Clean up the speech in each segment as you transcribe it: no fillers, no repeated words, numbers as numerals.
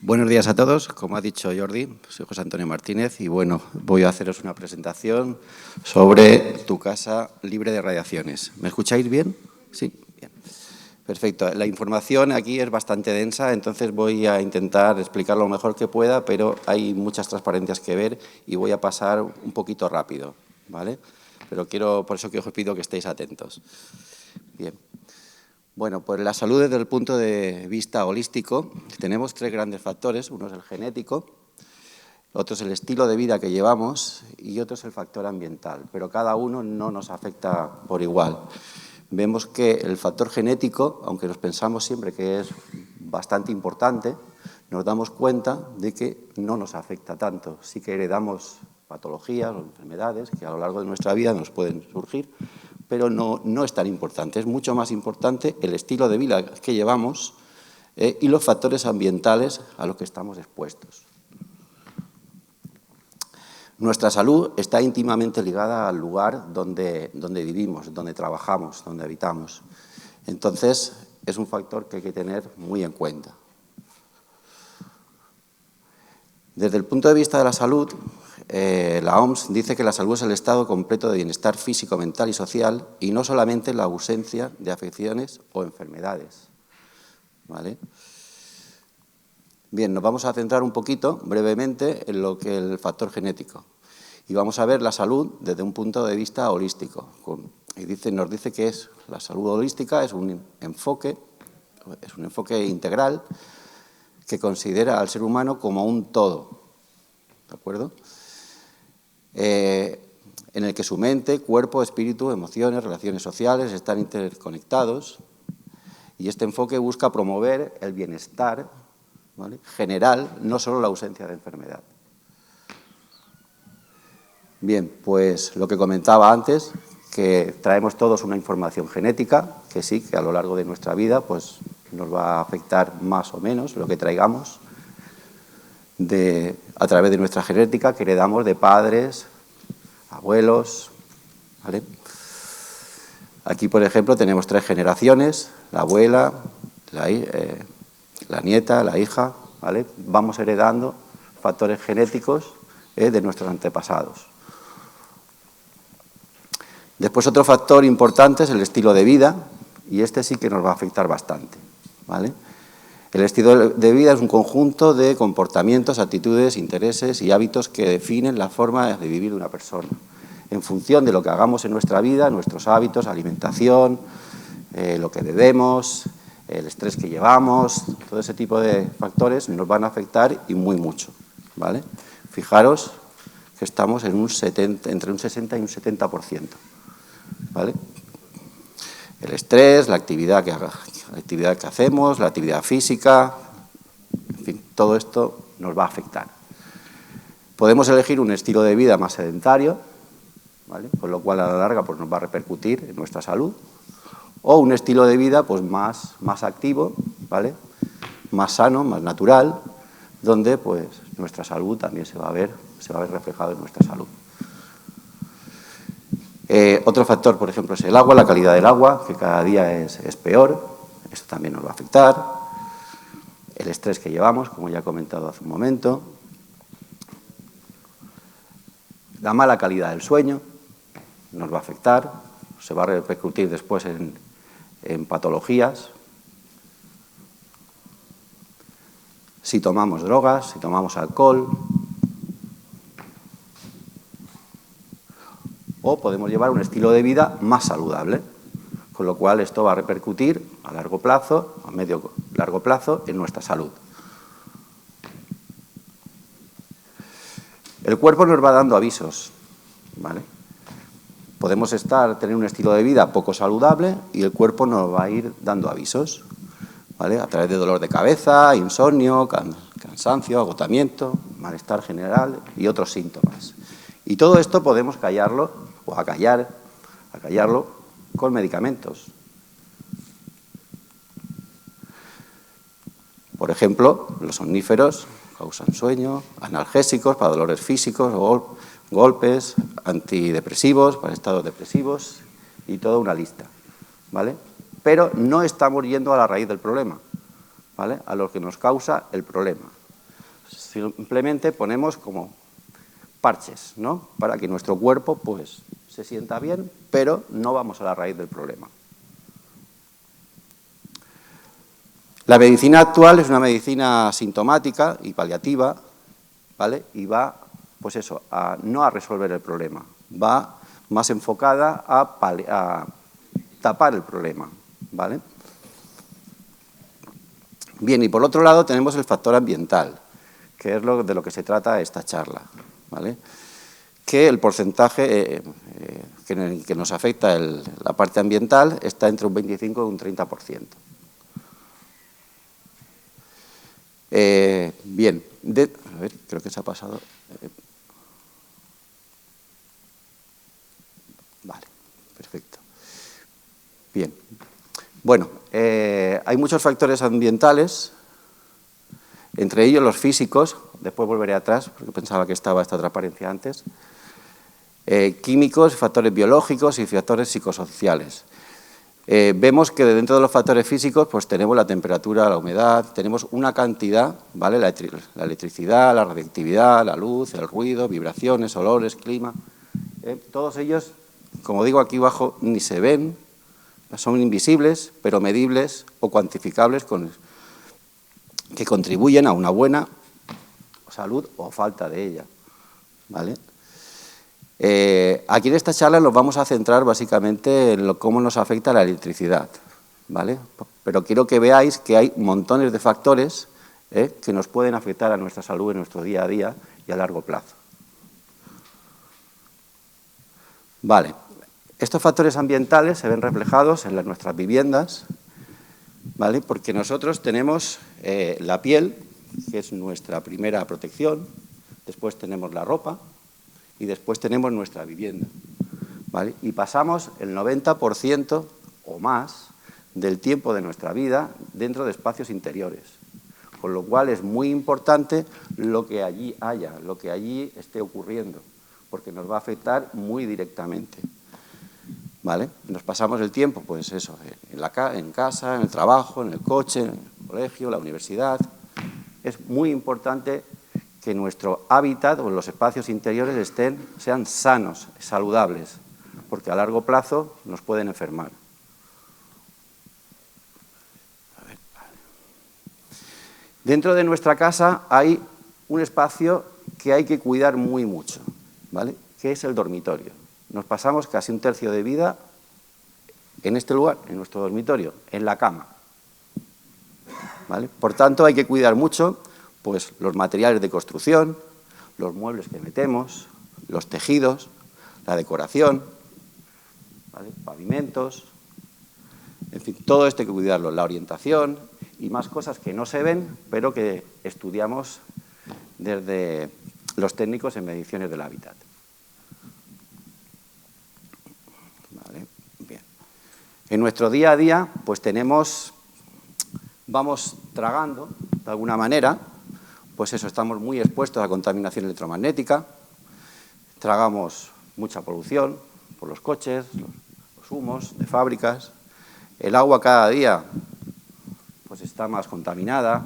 Buenos días a todos. Como ha dicho Jordi, soy José Antonio Martínez y bueno, voy a haceros una presentación sobre tu casa libre de radiaciones. ¿Me escucháis bien? Sí, bien. Perfecto. La información aquí es bastante densa, entonces voy a intentar explicar lo mejor que pueda, pero hay muchas transparencias que ver y voy a pasar un poquito rápido, ¿vale? Pero por eso que os pido que estéis atentos. Bien. Bueno, pues la salud desde el punto de vista holístico, tenemos tres grandes factores. Uno es el genético, otro es el estilo de vida que llevamos y otro es el factor ambiental, pero cada uno no nos afecta por igual. Vemos que el factor genético, aunque nos pensamos siempre que es bastante importante, nos damos cuenta de que no nos afecta tanto. Sí que heredamos patologías o enfermedades que a lo largo de nuestra vida nos pueden surgir, pero no es tan importante. Es mucho más importante el estilo de vida que llevamos y los factores ambientales a los que estamos expuestos. Nuestra salud está íntimamente ligada al lugar donde vivimos, donde trabajamos, donde habitamos. Entonces, es un factor que hay que tener muy en cuenta. Desde el punto de vista de la salud, la OMS dice que la salud es el estado completo de bienestar físico, mental y social y no solamente la ausencia de afecciones o enfermedades. ¿Vale? Bien, nos vamos a centrar un poquito, brevemente, en lo que es el factor genético. Y vamos a ver la salud desde un punto de vista holístico. Nos dice que la salud holística es un enfoque integral que considera al ser humano como un todo, ¿de acuerdo? En el que su mente, cuerpo, espíritu, emociones, relaciones sociales están interconectados y este enfoque busca promover el bienestar, ¿vale?, general, no solo la ausencia de enfermedad. Bien, pues lo que comentaba antes, que traemos todos una información genética, que sí, que a lo largo de nuestra vida pues, nos va a afectar más o menos lo que traigamos a través de nuestra genética que heredamos de padres, abuelos, ¿vale? Aquí, por ejemplo, tenemos 3 generaciones, la abuela, la nieta, la hija, ¿vale? Vamos heredando factores genéticos de nuestros antepasados. Después, otro factor importante es el estilo de vida, y este sí que nos va a afectar bastante, ¿vale? El estilo de vida es un conjunto de comportamientos, actitudes, intereses y hábitos que definen la forma de vivir de una persona. En función de lo que hagamos en nuestra vida, nuestros hábitos, alimentación, lo que bebemos, el estrés que llevamos, todo ese tipo de factores nos van a afectar y muy mucho, ¿vale? Fijaros que estamos en entre un 60 y un 70%, ¿vale? El estrés, la actividad que hacemos, la actividad física, en fin, todo esto nos va a afectar. Podemos elegir un estilo de vida más sedentario, ¿vale?, con lo cual a la larga pues, nos va a repercutir en nuestra salud, o un estilo de vida pues, más activo, ¿vale?, más sano, más natural, donde pues, nuestra salud también se va a ver reflejado en nuestra salud. Otro factor, por ejemplo, es el agua, la calidad del agua, que cada día es peor. Esto también nos va a afectar. El estrés que llevamos, como ya he comentado hace un momento. La mala calidad del sueño nos va a afectar. Se va a repercutir después en patologías. Si tomamos drogas, si tomamos alcohol. O podemos llevar un estilo de vida más saludable, con lo cual esto va a repercutir a largo plazo, a medio largo plazo, en nuestra salud. El cuerpo nos va dando avisos, ¿vale? Podemos tener un estilo de vida poco saludable y el cuerpo nos va a ir dando avisos, ¿vale?, a través de dolor de cabeza, insomnio, cansancio, agotamiento, malestar general y otros síntomas. Y todo esto podemos callarlo o acallarlo con medicamentos. Por ejemplo, los somníferos causan sueño, analgésicos para dolores físicos, golpes, antidepresivos para estados depresivos y toda una lista, ¿vale? Pero no estamos yendo a la raíz del problema, ¿vale?, a lo que nos causa el problema. simplemente ponemos como parches, ¿no? Para que nuestro cuerpo pues se sienta bien, pero no vamos a la raíz del problema. La medicina actual es una medicina sintomática y paliativa, ¿vale? Y va, pues eso, no a resolver el problema, va más enfocada a tapar el problema, ¿vale? Bien, y por otro lado tenemos el factor ambiental, que es de lo que se trata esta charla, ¿vale? Que el porcentaje que nos afecta la parte ambiental está entre un 25 y un 30%. Bien, a ver, creo que se ha pasado. Vale, perfecto. Bien. Bueno, hay muchos factores ambientales, entre ellos los físicos, después volveré atrás, porque pensaba que estaba esta transparencia antes, químicos, factores biológicos y factores psicosociales. Vemos que dentro de los factores físicos pues tenemos la temperatura, la humedad, tenemos una cantidad, ¿vale? La electricidad, la radiactividad, la luz, el ruido, vibraciones, olores, clima. Todos ellos, como digo aquí abajo, ni se ven, son invisibles, pero medibles o cuantificables que contribuyen a una buena salud o falta de ella, ¿vale? Aquí en esta charla nos vamos a centrar básicamente en cómo nos afecta la electricidad, ¿vale? Pero quiero que veáis que hay montones de factores que nos pueden afectar a nuestra salud en nuestro día a día y a largo plazo. Vale, estos factores ambientales se ven reflejados en nuestras viviendas, ¿vale? Porque nosotros tenemos la piel, que es nuestra primera protección, después tenemos la ropa, y después tenemos nuestra vivienda, ¿vale? Y pasamos el 90% o más del tiempo de nuestra vida dentro de espacios interiores, con lo cual es muy importante lo que allí haya, lo que allí esté ocurriendo, porque nos va a afectar muy directamente, ¿vale? Nos pasamos el tiempo, pues eso, en casa, en el trabajo, en el coche, en el colegio, la universidad. Es muy importante que nuestro hábitat o los espacios interiores sean sanos, saludables, porque a largo plazo nos pueden enfermar. Dentro de nuestra casa hay un espacio que hay que cuidar muy mucho, ¿vale? Que es el dormitorio. Nos pasamos casi un tercio de vida en este lugar, en nuestro dormitorio, en la cama, ¿vale? Por tanto, hay que cuidar mucho pues los materiales de construcción, los muebles que metemos, los tejidos, la decoración, ¿vale? Pavimentos, en fin, todo esto hay que cuidarlo, la orientación y más cosas que no se ven, pero que estudiamos desde los técnicos en mediciones del hábitat. Vale, bien. En nuestro día a día, pues vamos tragando, de alguna manera, pues eso, estamos muy expuestos a contaminación electromagnética, tragamos mucha polución por los coches, los humos de fábricas, el agua cada día pues está más contaminada,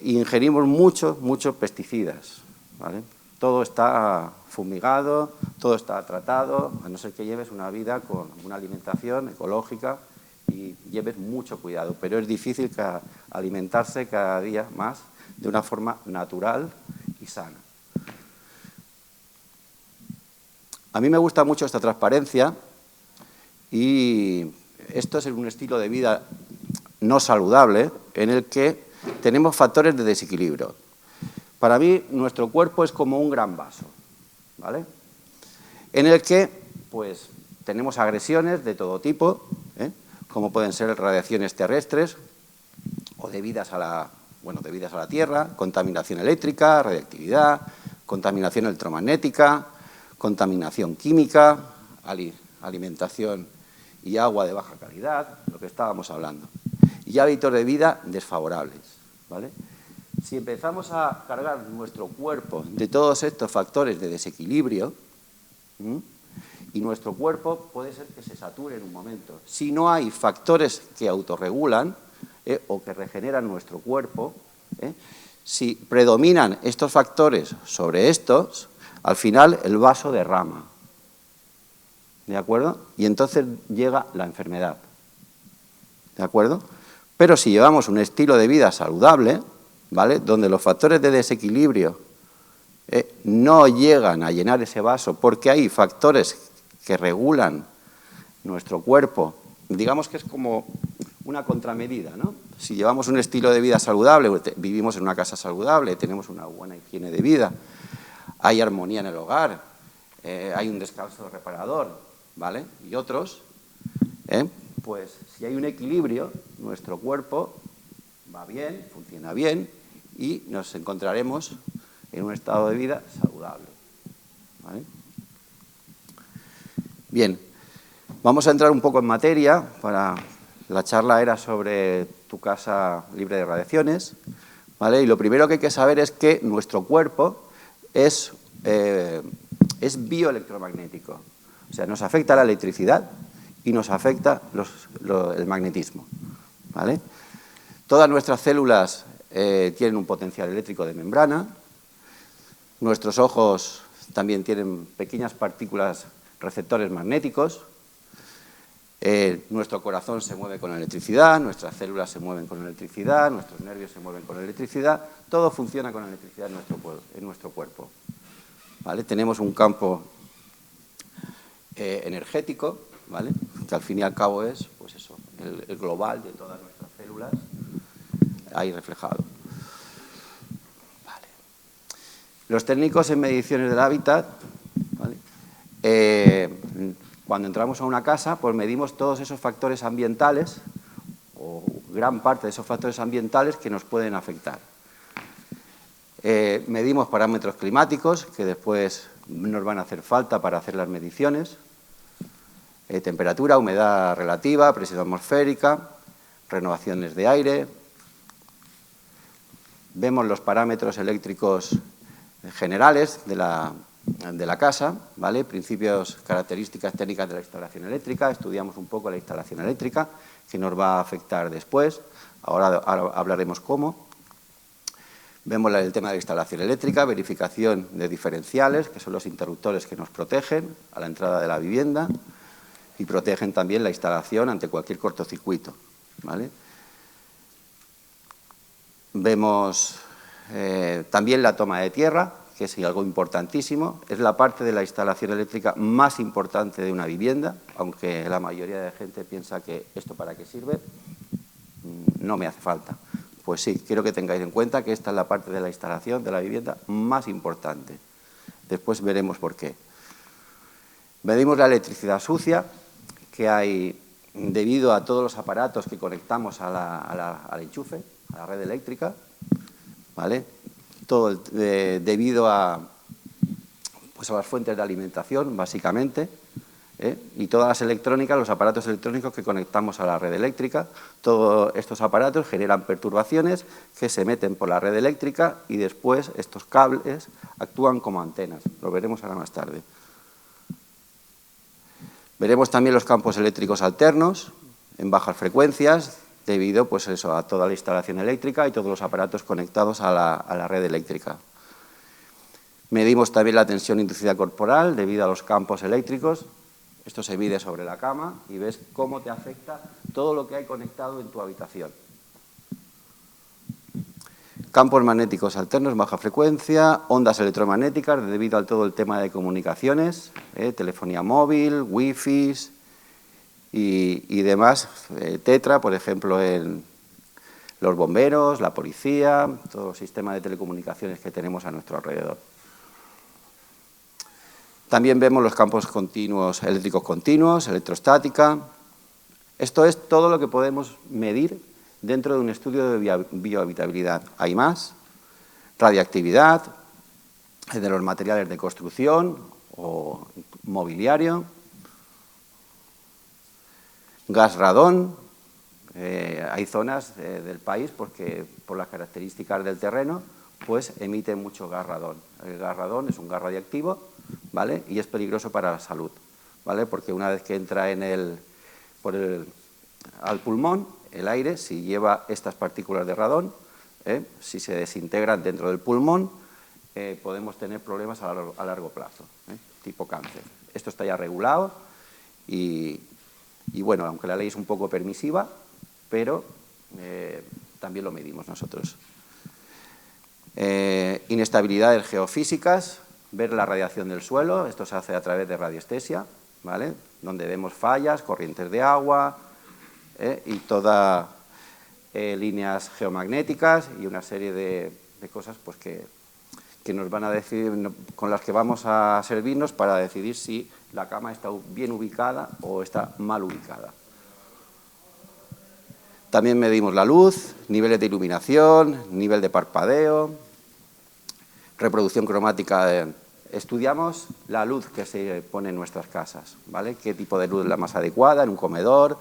ingerimos muchos pesticidas, ¿vale? Todo está fumigado, todo está tratado, a no ser que lleves una vida con una alimentación ecológica y lleves mucho cuidado, pero es difícil alimentarse cada día más de una forma natural y sana. A mí me gusta mucho esta transparencia y esto es un estilo de vida no saludable en el que tenemos factores de desequilibrio. Para mí, nuestro cuerpo es como un gran vaso, ¿vale? En el que, pues, tenemos agresiones de todo tipo, como pueden ser radiaciones terrestres o debidas a la Tierra, contaminación eléctrica, radiactividad, contaminación electromagnética, contaminación química, alimentación y agua de baja calidad, lo que estábamos hablando, y hábitos de vida desfavorables, ¿vale? Si empezamos a cargar nuestro cuerpo de todos estos factores de desequilibrio, y nuestro cuerpo puede ser que se sature en un momento. Si no hay factores que autorregulan o que regeneran nuestro cuerpo, ¿eh? Si predominan estos factores sobre estos, al final el vaso derrama. ¿De acuerdo? Y entonces llega la enfermedad. ¿De acuerdo? Pero si llevamos un estilo de vida saludable, ¿vale?, donde los factores de desequilibrio no llegan a llenar ese vaso porque hay factores que regulan nuestro cuerpo, digamos que es como una contramedida, ¿no? Si llevamos un estilo de vida saludable, vivimos en una casa saludable, tenemos una buena higiene de vida, hay armonía en el hogar, hay un descanso reparador, ¿vale?, y otros, pues si hay un equilibrio, nuestro cuerpo va bien, funciona bien y nos encontraremos en un estado de vida saludable, ¿vale? Bien, vamos a entrar un poco en materia. La charla era sobre tu casa libre de radiaciones, ¿vale? Y lo primero que hay que saber es que nuestro cuerpo es bioelectromagnético. O sea, nos afecta la electricidad y nos afecta el magnetismo, ¿vale? Todas nuestras células tienen un potencial eléctrico de membrana. Nuestros ojos también tienen pequeñas partículas receptores magnéticos. Nuestro corazón se mueve con electricidad, nuestras células se mueven con electricidad, nuestros nervios se mueven con electricidad. Todo funciona con electricidad en nuestro cuerpo, ¿vale? Tenemos un campo energético, ¿vale?, que al fin y al cabo es, pues eso, el global de todas nuestras células ahí reflejado. Vale. Los técnicos en mediciones del hábitat, ¿vale?, cuando entramos a una casa, pues medimos todos esos factores ambientales, o gran parte de esos factores ambientales que nos pueden afectar. Medimos parámetros climáticos, que después nos van a hacer falta para hacer las mediciones. Temperatura, humedad relativa, presión atmosférica, renovaciones de aire. Vemos los parámetros eléctricos generales de la casa, ¿vale?, principios, características técnicas de la instalación eléctrica. Estudiamos un poco la instalación eléctrica, que nos va a afectar después. Ahora hablaremos cómo. Vemos el tema de la instalación eléctrica, verificación de diferenciales, que son los interruptores que nos protegen a la entrada de la vivienda y protegen también la instalación ante cualquier cortocircuito, ¿vale? Vemos también la toma de tierra, que es algo importantísimo. Es la parte de la instalación eléctrica más importante de una vivienda, aunque la mayoría de gente piensa que esto para qué sirve, no me hace falta. Pues sí, quiero que tengáis en cuenta que esta es la parte de la instalación de la vivienda más importante. Después veremos por qué. Medimos la electricidad sucia que hay debido a todos los aparatos que conectamos al enchufe, a la red eléctrica, ¿vale? Todo debido a las fuentes de alimentación, básicamente, y todas las electrónicas, los aparatos electrónicos que conectamos a la red eléctrica. Todos estos aparatos generan perturbaciones que se meten por la red eléctrica y después estos cables actúan como antenas. Lo veremos ahora más tarde. Veremos también los campos eléctricos alternos en bajas frecuencias, debido pues eso, a toda la instalación eléctrica y todos los aparatos conectados a la red eléctrica. Medimos también la tensión inducida corporal debido a los campos eléctricos. Esto se mide sobre la cama y ves cómo te afecta todo lo que hay conectado en tu habitación. Campos magnéticos alternos en baja frecuencia, ondas electromagnéticas debido a todo el tema de comunicaciones, telefonía móvil, wifi y demás, tetra, por ejemplo, en los bomberos, la policía, todo el sistema de telecomunicaciones que tenemos a nuestro alrededor. También vemos los campos continuos, eléctricos continuos, electrostática. Esto es todo lo que podemos medir dentro de un estudio de biohabitabilidad. Hay más: radiactividad de los materiales de construcción o mobiliario, gas radón. Hay zonas del país porque por las características del terreno pues emite mucho gas radón. El gas radón es un gas radiactivo, ¿vale?, y es peligroso para la salud, ¿vale?, porque una vez que entra al pulmón, el aire, si lleva estas partículas de radón, si se desintegran dentro del pulmón, podemos tener problemas a largo plazo, tipo cáncer. Esto está ya regulado y bueno, aunque la ley es un poco permisiva, pero también lo medimos nosotros. Inestabilidades geofísicas, ver la radiación del suelo, esto se hace a través de radiestesia, ¿vale? Donde vemos fallas, corrientes de agua y todas líneas geomagnéticas y una serie de cosas pues, que nos van a decidir, con las que vamos a servirnos para decidir si la cama está bien ubicada o está mal ubicada. También medimos la luz, niveles de iluminación, nivel de parpadeo, reproducción cromática. Estudiamos la luz que se pone en nuestras casas, ¿vale? Qué tipo de luz es la más adecuada en un comedor,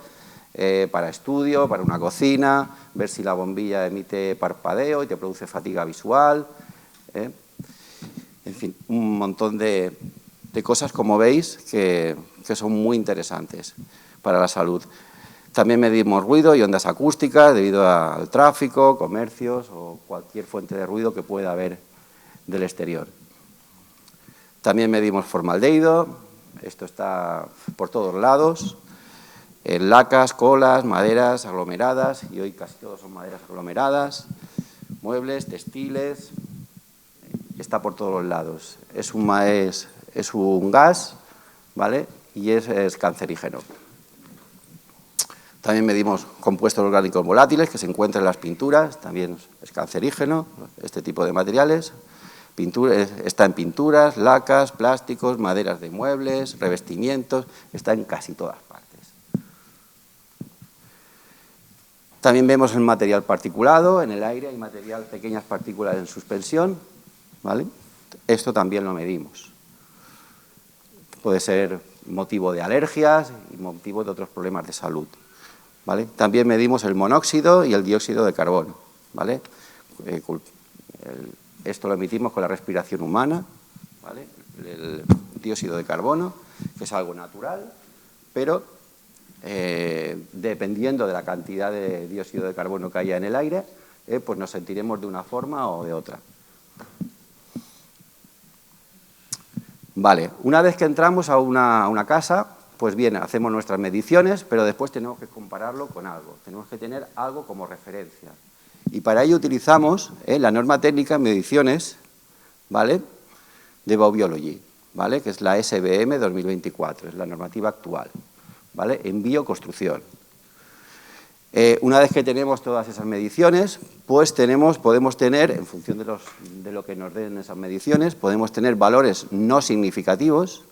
para estudio, para una cocina, ver si la bombilla emite parpadeo y te produce fatiga visual. En fin, un montón de cosas, como veis, que son muy interesantes para la salud. También medimos ruido y ondas acústicas debido al tráfico, comercios o cualquier fuente de ruido que pueda haber del exterior. También medimos formaldehído, esto está por todos lados, en lacas, colas, maderas aglomeradas, y hoy casi todos son maderas aglomeradas, muebles, textiles, está por todos los lados. Es un gas, ¿vale? Y es cancerígeno. También medimos compuestos orgánicos volátiles que se encuentran en las pinturas, también es cancerígeno, este tipo de materiales. Está en pinturas, lacas, plásticos, maderas de muebles, revestimientos, está en casi todas partes. También vemos el material particulado, en el aire hay pequeñas partículas en suspensión, ¿vale? Esto también lo medimos. Puede ser motivo de alergias y motivo de otros problemas de salud. ¿Vale? También medimos el monóxido y el dióxido de carbono, ¿vale? Esto lo emitimos con la respiración humana, ¿vale? El dióxido de carbono, que es algo natural, pero dependiendo de la cantidad de dióxido de carbono que haya en el aire, pues nos sentiremos de una forma o de otra. Vale, una vez que entramos a una casa, pues bien, hacemos nuestras mediciones, pero después tenemos que compararlo con algo. Tenemos que tener algo como referencia. Y para ello utilizamos la norma técnica en mediciones, ¿vale?, de Biobiology, ¿vale?, que es la SBM 2024, es la normativa actual, ¿vale?, en bioconstrucción. Una vez que tenemos todas esas mediciones, pues podemos tener, en función de lo que nos den esas mediciones, podemos tener valores no significativos,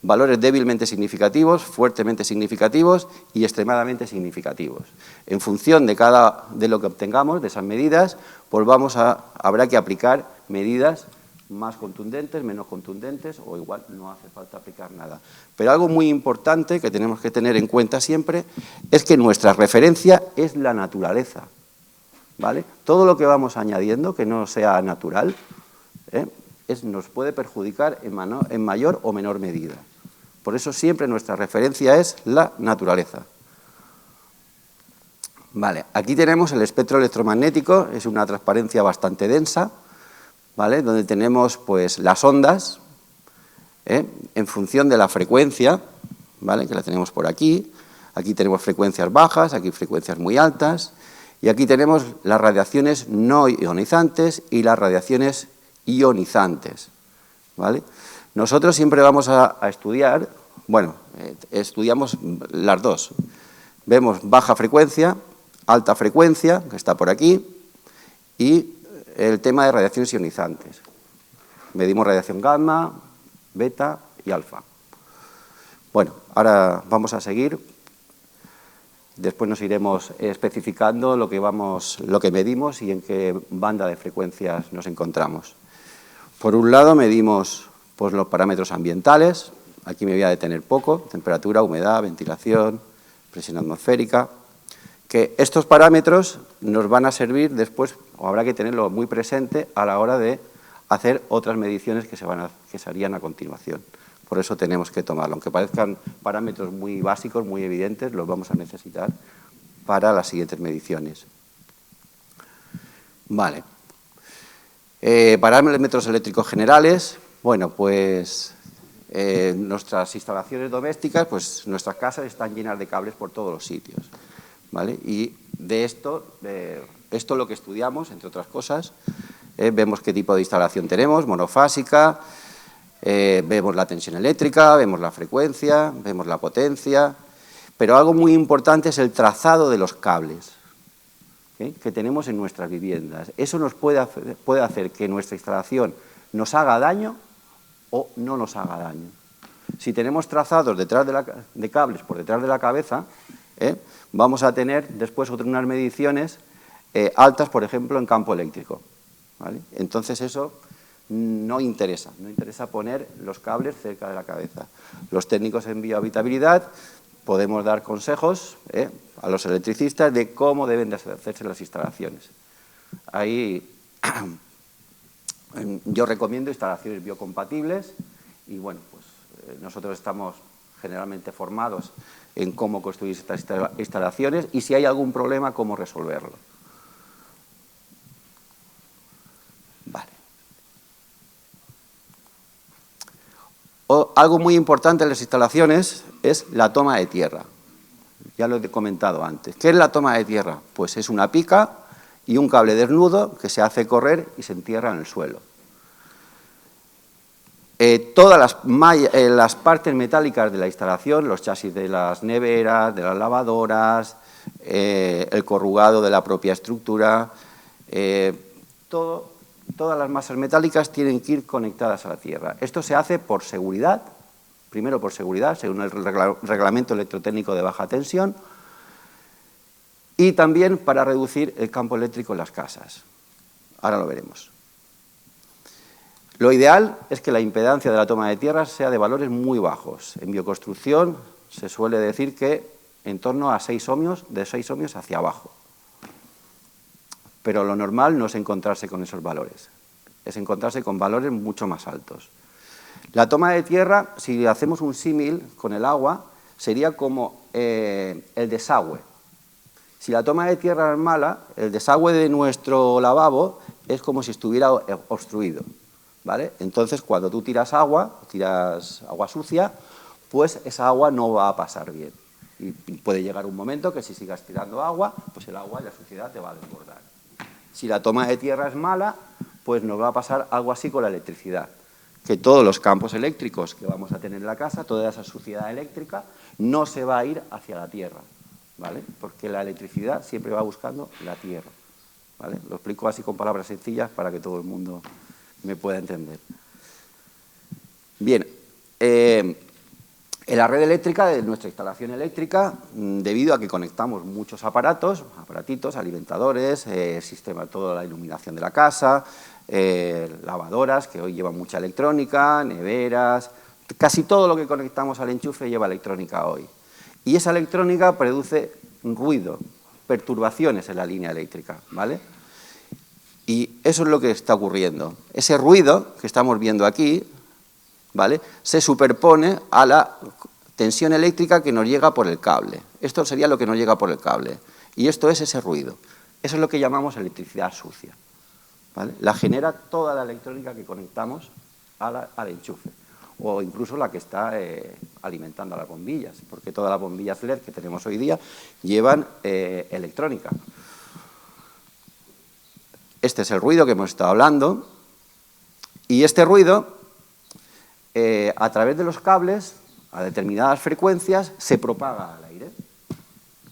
valores débilmente significativos, fuertemente significativos y extremadamente significativos. En función de lo que obtengamos, de esas medidas, pues habrá que aplicar medidas más contundentes, menos contundentes, o igual no hace falta aplicar nada. Pero algo muy importante que tenemos que tener en cuenta siempre es que nuestra referencia es la naturaleza, ¿vale? Todo lo que vamos añadiendo que no sea natural nos puede perjudicar en mayor o menor medida. Por eso siempre nuestra referencia es la naturaleza. Vale, aquí tenemos el espectro electromagnético, es una transparencia bastante densa, ¿vale?, donde tenemos pues las ondas en función de la frecuencia, ¿vale?, que la tenemos por aquí. Aquí tenemos frecuencias bajas, aquí frecuencias muy altas, y aquí tenemos las radiaciones no ionizantes y las radiaciones ionizantes, ¿vale? Nosotros siempre vamos a estudiar, bueno, estudiamos las dos. Vemos baja frecuencia, alta frecuencia, que está por aquí, y el tema de radiaciones ionizantes. Medimos radiación gamma, beta y alfa. Bueno, ahora vamos a seguir. Después nos iremos especificando lo que medimos y en qué banda de frecuencias nos encontramos. Por un lado medimos pues, los parámetros ambientales, aquí me voy a detener poco, temperatura, humedad, ventilación, presión atmosférica, que estos parámetros nos van a servir después, o habrá que tenerlo muy presente a la hora de hacer otras mediciones que se harían a continuación. Por eso tenemos que tomarlo. Aunque parezcan parámetros muy básicos, muy evidentes, los vamos a necesitar para las siguientes mediciones. Vale. Parámetros eléctricos generales. Bueno, pues nuestras instalaciones domésticas, pues nuestras casas están llenas de cables por todos los sitios, ¿vale? Y de esto lo que estudiamos, entre otras cosas, vemos qué tipo de instalación tenemos, monofásica, vemos la tensión eléctrica, vemos la frecuencia, vemos la potencia, pero algo muy importante es el trazado de los cables que tenemos en nuestras viviendas. Eso nos puede hacer que nuestra instalación nos haga daño o no nos haga daño. Si tenemos trazados detrás de cables por detrás de la cabeza, vamos a tener después unas mediciones altas, por ejemplo, en campo eléctrico, ¿vale? Entonces eso no interesa poner los cables cerca de la cabeza. Los técnicos en biohabitabilidad podemos dar consejos a los electricistas de cómo deben de hacerse las instalaciones. Ahí yo recomiendo instalaciones biocompatibles y bueno, pues nosotros estamos generalmente formados en cómo construir estas instalaciones y si hay algún problema, cómo resolverlo. Vale. Algo muy importante en las instalaciones es la toma de tierra. Ya lo he comentado antes. ¿Qué es la toma de tierra? Pues es una pica y un cable desnudo que se hace correr y se entierra en el suelo. Todas las partes metálicas de la instalación, los chasis de las neveras, de las lavadoras, el corrugado de la propia estructura, todas las masas metálicas tienen que ir conectadas a la tierra. Esto se hace por seguridad, primero por seguridad, según el reglamento electrotécnico de baja tensión, y también para reducir el campo eléctrico en las casas. Ahora lo veremos. Lo ideal es que la impedancia de la toma de tierra sea de valores muy bajos. En bioconstrucción se suele decir que en torno a 6 ohmios, de 6 ohmios hacia abajo. Pero lo normal no es encontrarse con esos valores, es encontrarse con valores mucho más altos. La toma de tierra, si hacemos un símil con el agua, sería como el desagüe. Si la toma de tierra es mala, el desagüe de nuestro lavabo es como si estuviera obstruido, ¿vale? Entonces, cuando tú tiras agua sucia, pues esa agua no va a pasar bien. Y puede llegar un momento que si sigas tirando agua, pues el agua y la suciedad te va a desbordar. Si la toma de tierra es mala, pues nos va a pasar algo así con la electricidad, que todos los campos eléctricos que vamos a tener en la casa, toda esa suciedad eléctrica, no se va a ir hacia la tierra, ¿vale? Porque la electricidad siempre va buscando la tierra, ¿vale? Lo explico así con palabras sencillas para que todo el mundo me pueda entender. Bien, en la red eléctrica de nuestra instalación eléctrica, debido a que conectamos muchos aparatitos, alimentadores, sistema, toda la iluminación de la casa, lavadoras, que hoy llevan mucha electrónica, neveras, casi todo lo que conectamos al enchufe lleva electrónica hoy. Y esa electrónica produce ruido, perturbaciones en la línea eléctrica, ¿vale? Y eso es lo que está ocurriendo. Ese ruido que estamos viendo aquí, ¿vale?, se superpone a la tensión eléctrica que nos llega por el cable. Esto sería lo que nos llega por el cable. Y esto es ese ruido. Eso es lo que llamamos electricidad sucia, ¿vale? La genera toda la electrónica que conectamos al enchufe. O incluso la que está alimentando a las bombillas, porque todas las bombillas LED que tenemos hoy día llevan electrónica. Este es el ruido que hemos estado hablando. Y este ruido, a través de los cables, a determinadas frecuencias, se propaga al aire.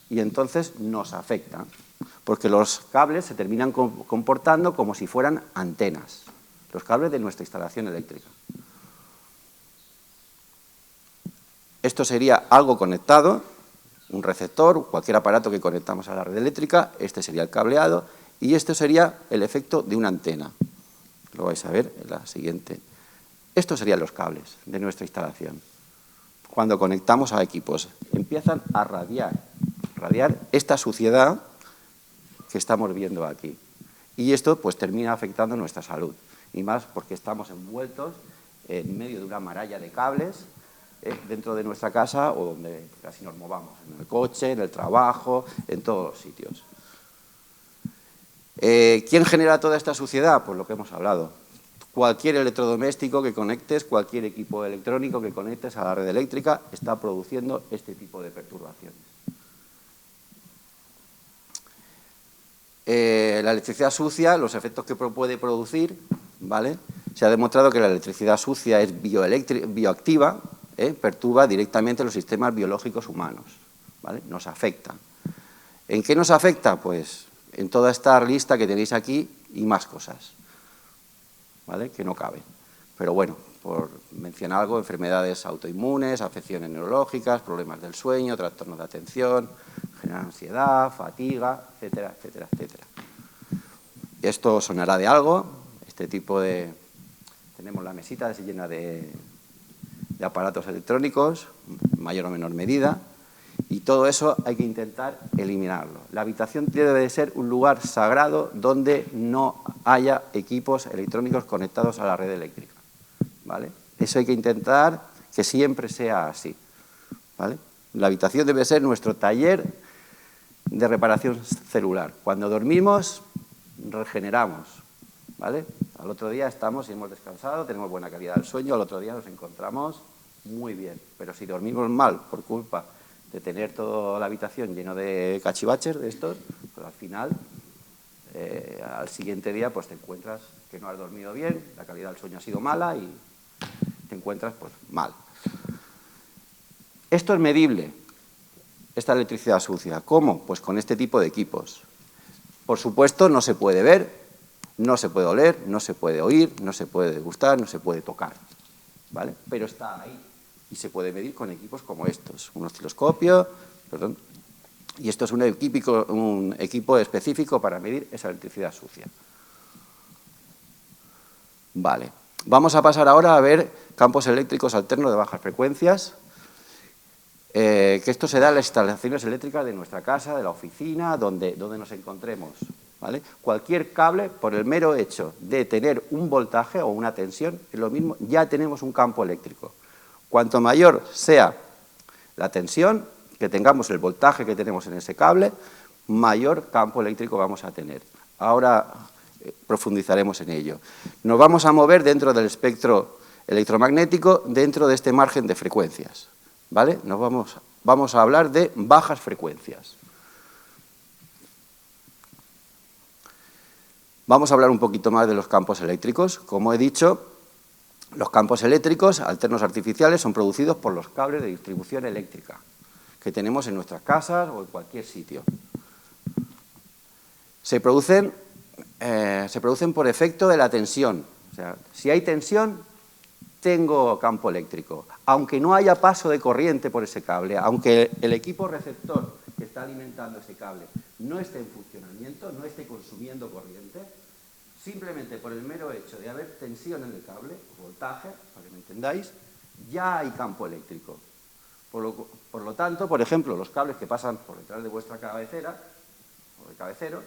Y entonces nos afecta, porque los cables se terminan comportando como si fueran antenas, los cables de nuestra instalación eléctrica. Esto sería algo conectado, un receptor, cualquier aparato que conectamos a la red eléctrica, este sería el cableado, y esto sería el efecto de una antena. Lo vais a ver en la siguiente. Estos serían los cables de nuestra instalación. Cuando conectamos a equipos, empiezan a radiar esta suciedad que estamos viendo aquí. Y esto pues termina afectando nuestra salud. Y más porque estamos envueltos en medio de una maraña de cables dentro de nuestra casa o donde casi nos movamos, en el coche, en el trabajo, en todos los sitios. ¿Quién genera toda esta suciedad? Pues lo que hemos hablado. Cualquier electrodoméstico que conectes, cualquier equipo electrónico que conectes a la red eléctrica está produciendo este tipo de perturbaciones. La electricidad sucia, los efectos que puede producir, ¿vale? Se ha demostrado que la electricidad sucia es bioactiva, perturba directamente los sistemas biológicos humanos, ¿vale? Nos afecta. ¿En qué nos afecta? Pues en toda esta lista que tenéis aquí y más cosas, ¿vale? Que no caben. Pero bueno, por mencionar algo, enfermedades autoinmunes, afecciones neurológicas, problemas del sueño, trastornos de atención, generan ansiedad, fatiga, etcétera, etcétera, etcétera. Esto sonará de algo, este tipo de... Tenemos la mesita llena de aparatos electrónicos, en mayor o menor medida, y todo eso hay que intentar eliminarlo. La habitación debe de ser un lugar sagrado donde no haya equipos electrónicos conectados a la red eléctrica, ¿vale? Eso hay que intentar que siempre sea así, ¿vale? La habitación debe ser nuestro taller de reparación celular. Cuando dormimos, regeneramos, ¿vale? Al otro día estamos y hemos descansado, tenemos buena calidad del sueño, al otro día nos encontramos muy bien. Pero si dormimos mal por culpa de tener toda la habitación lleno de cachivaches de estos, pues al final, al siguiente día, pues te encuentras que no has dormido bien, la calidad del sueño ha sido mala y te encuentras pues mal. Esto es medible, esta electricidad sucia. ¿Cómo? Pues con este tipo de equipos. Por supuesto, no se puede ver, no se puede oler, no se puede oír, no se puede degustar, no se puede tocar, ¿vale? Pero está ahí y se puede medir con equipos como estos, un osciloscopio, perdón, y esto es un equipo específico para medir esa electricidad sucia. Vale, vamos a pasar ahora a ver campos eléctricos alternos de bajas frecuencias, que esto se da en las instalaciones eléctricas de nuestra casa, de la oficina, donde nos encontremos, ¿vale? Cualquier cable, por el mero hecho de tener un voltaje o una tensión, es lo mismo, ya tenemos un campo eléctrico. Cuanto mayor sea la tensión, que tengamos el voltaje que tenemos en ese cable, mayor campo eléctrico vamos a tener. Ahora profundizaremos en ello. Nos vamos a mover dentro del espectro electromagnético, dentro de este margen de frecuencias, ¿vale? Vamos a hablar de bajas frecuencias. Vamos a hablar un poquito más de los campos eléctricos. Como he dicho, los campos eléctricos alternos artificiales son producidos por los cables de distribución eléctrica que tenemos en nuestras casas o en cualquier sitio. Se producen por efecto de la tensión. O sea, si hay tensión, tengo campo eléctrico. Aunque no haya paso de corriente por ese cable, aunque el equipo receptor que está alimentando ese cable no esté en funcionamiento, no esté consumiendo corriente, simplemente por el mero hecho de haber tensión en el cable, voltaje, para que me entendáis, ya hay campo eléctrico. Por lo tanto, por ejemplo, los cables que pasan por detrás de vuestra cabecera, o de cabecero,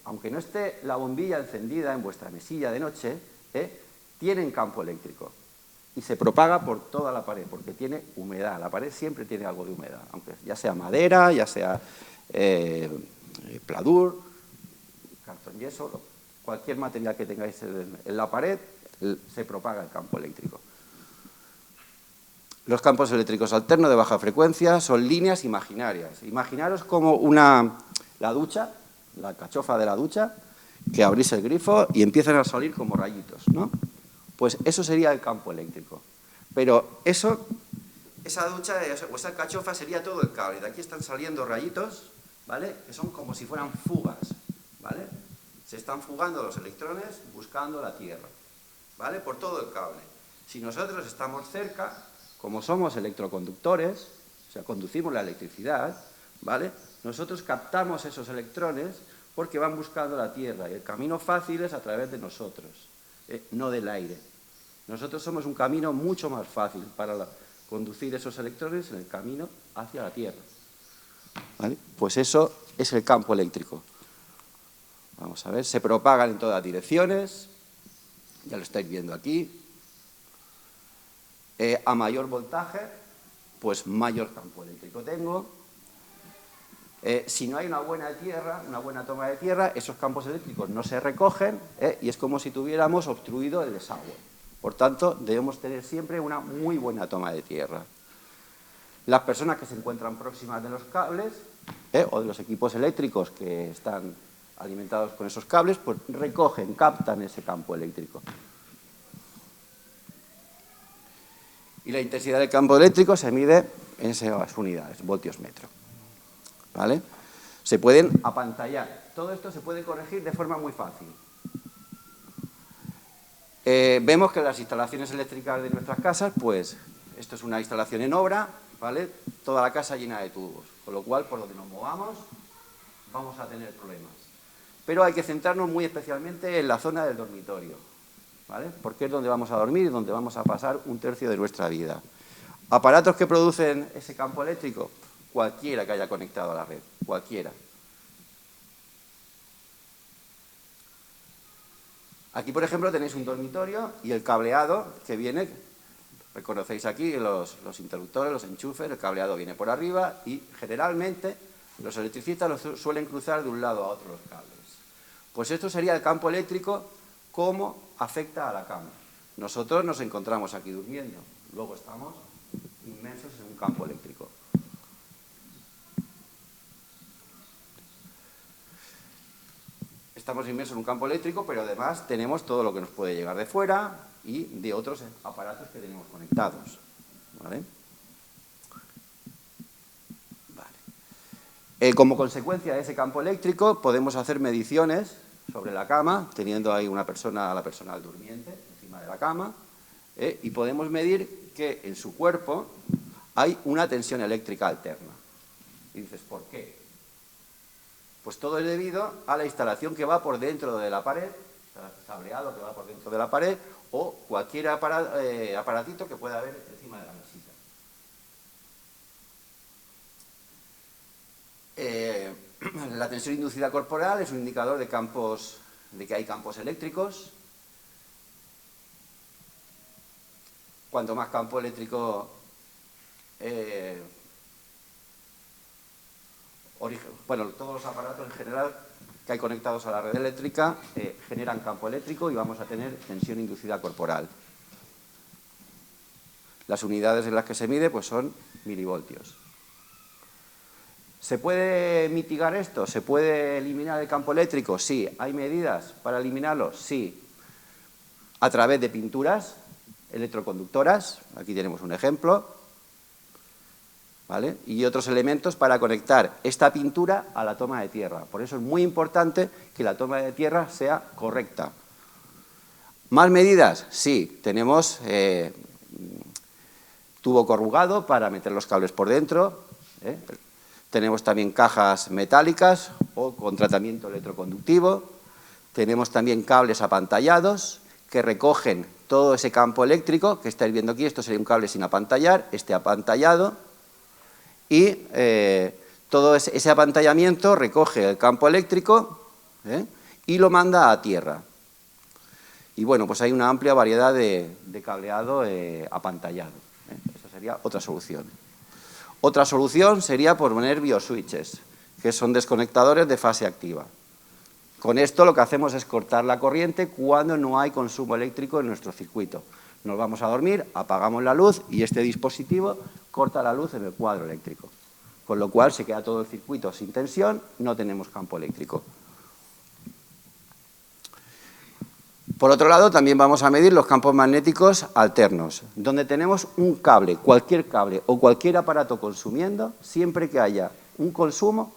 aunque no esté la bombilla encendida en vuestra mesilla de noche, tienen campo eléctrico. Y se propaga por toda la pared, porque tiene humedad. La pared siempre tiene algo de humedad, aunque ya sea madera, ya sea pladur, cartón yeso, cualquier material que tengáis en la pared, se propaga el campo eléctrico. Los campos eléctricos alternos de baja frecuencia son líneas imaginarias. Imaginaros como la ducha, la cachofa de la ducha, que abrís el grifo y empiezan a salir como rayitos, ¿no? Pues eso sería el campo eléctrico. Pero esa ducha o esa cachofa sería todo el cable. De aquí están saliendo rayitos, ¿vale? Que son como si fueran fugas, ¿vale? Se están fugando los electrones buscando la Tierra, ¿vale? Por todo el cable. Si nosotros estamos cerca, como somos electroconductores, o sea, conducimos la electricidad, ¿vale? Nosotros captamos esos electrones porque van buscando la Tierra y el camino fácil es a través de nosotros, no del aire. Nosotros somos un camino mucho más fácil para conducir esos electrones en el camino hacia la Tierra, ¿vale? Pues eso es el campo eléctrico. Vamos a ver, se propagan en todas direcciones, ya lo estáis viendo aquí. A mayor voltaje, pues mayor campo eléctrico tengo. Si no hay una buena tierra, una buena toma de tierra, esos campos eléctricos no se recogen y es como si tuviéramos obstruido el desagüe. Por tanto, debemos tener siempre una muy buena toma de tierra. Las personas que se encuentran próximas de los cables o de los equipos eléctricos que están alimentados con esos cables, pues recogen, captan ese campo eléctrico. Y la intensidad del campo eléctrico se mide en esas unidades, voltios metro. ¿Vale? Se pueden apantallar. Todo esto se puede corregir de forma muy fácil. Vemos que las instalaciones eléctricas de nuestras casas, pues, esto es una instalación en obra, ¿vale? Toda la casa llena de tubos, con lo cual, por donde nos movamos, vamos a tener problemas. Pero hay que centrarnos muy especialmente en la zona del dormitorio, ¿vale? Porque es donde vamos a dormir y donde vamos a pasar un tercio de nuestra vida. Aparatos que producen ese campo eléctrico, cualquiera que haya conectado a la red, cualquiera. Aquí, por ejemplo, tenéis un dormitorio y el cableado que viene, reconocéis aquí los interruptores, los enchufes, el cableado viene por arriba y generalmente los electricistas los suelen cruzar de un lado a otro los cables. Pues esto sería el campo eléctrico, cómo afecta a la cama. Nosotros nos encontramos aquí durmiendo, luego estamos inmersos en un campo eléctrico. Estamos inmersos en un campo eléctrico, pero además tenemos todo lo que nos puede llegar de fuera y de otros aparatos que tenemos conectados. ¿Vale? Vale. Como consecuencia de ese campo eléctrico, podemos hacer mediciones sobre la cama, teniendo ahí la persona durmiente encima de la cama, y podemos medir que en su cuerpo hay una tensión eléctrica alterna. Y dices, ¿por qué? Pues todo es debido a la instalación que va por dentro de la pared, el cableado que va por dentro de la pared, o cualquier aparatito que pueda haber encima de la mesita. La tensión inducida corporal es un indicador de que hay campos eléctricos. Cuanto más campo eléctrico todos los aparatos en general que hay conectados a la red eléctrica generan campo eléctrico y vamos a tener tensión inducida corporal. Las unidades en las que se mide pues son milivoltios. ¿Se puede mitigar esto? ¿Se puede eliminar el campo eléctrico? Sí. ¿Hay medidas para eliminarlo? Sí. A través de pinturas electroconductoras, aquí tenemos un ejemplo, ¿vale? Y otros elementos para conectar esta pintura a la toma de tierra. Por eso es muy importante que la toma de tierra sea correcta. ¿Más medidas? Sí. Tenemos tubo corrugado para meter los cables por dentro, Tenemos también cajas metálicas o con tratamiento electroconductivo. Tenemos también cables apantallados que recogen todo ese campo eléctrico que estáis viendo aquí. Esto sería un cable sin apantallar, este apantallado. Y todo ese apantallamiento recoge el campo eléctrico y lo manda a tierra. Y bueno, pues hay una amplia variedad de cableado apantallado. Esa sería otra solución. Otra solución sería poner bioswitches, que son desconectadores de fase activa. Con esto lo que hacemos es cortar la corriente cuando no hay consumo eléctrico en nuestro circuito. Nos vamos a dormir, apagamos la luz y este dispositivo corta la luz en el cuadro eléctrico. Con lo cual se queda todo el circuito sin tensión, no tenemos campo eléctrico. Por otro lado, también vamos a medir los campos magnéticos alternos, donde tenemos un cable, cualquier cable o cualquier aparato consumiendo, siempre que haya un consumo,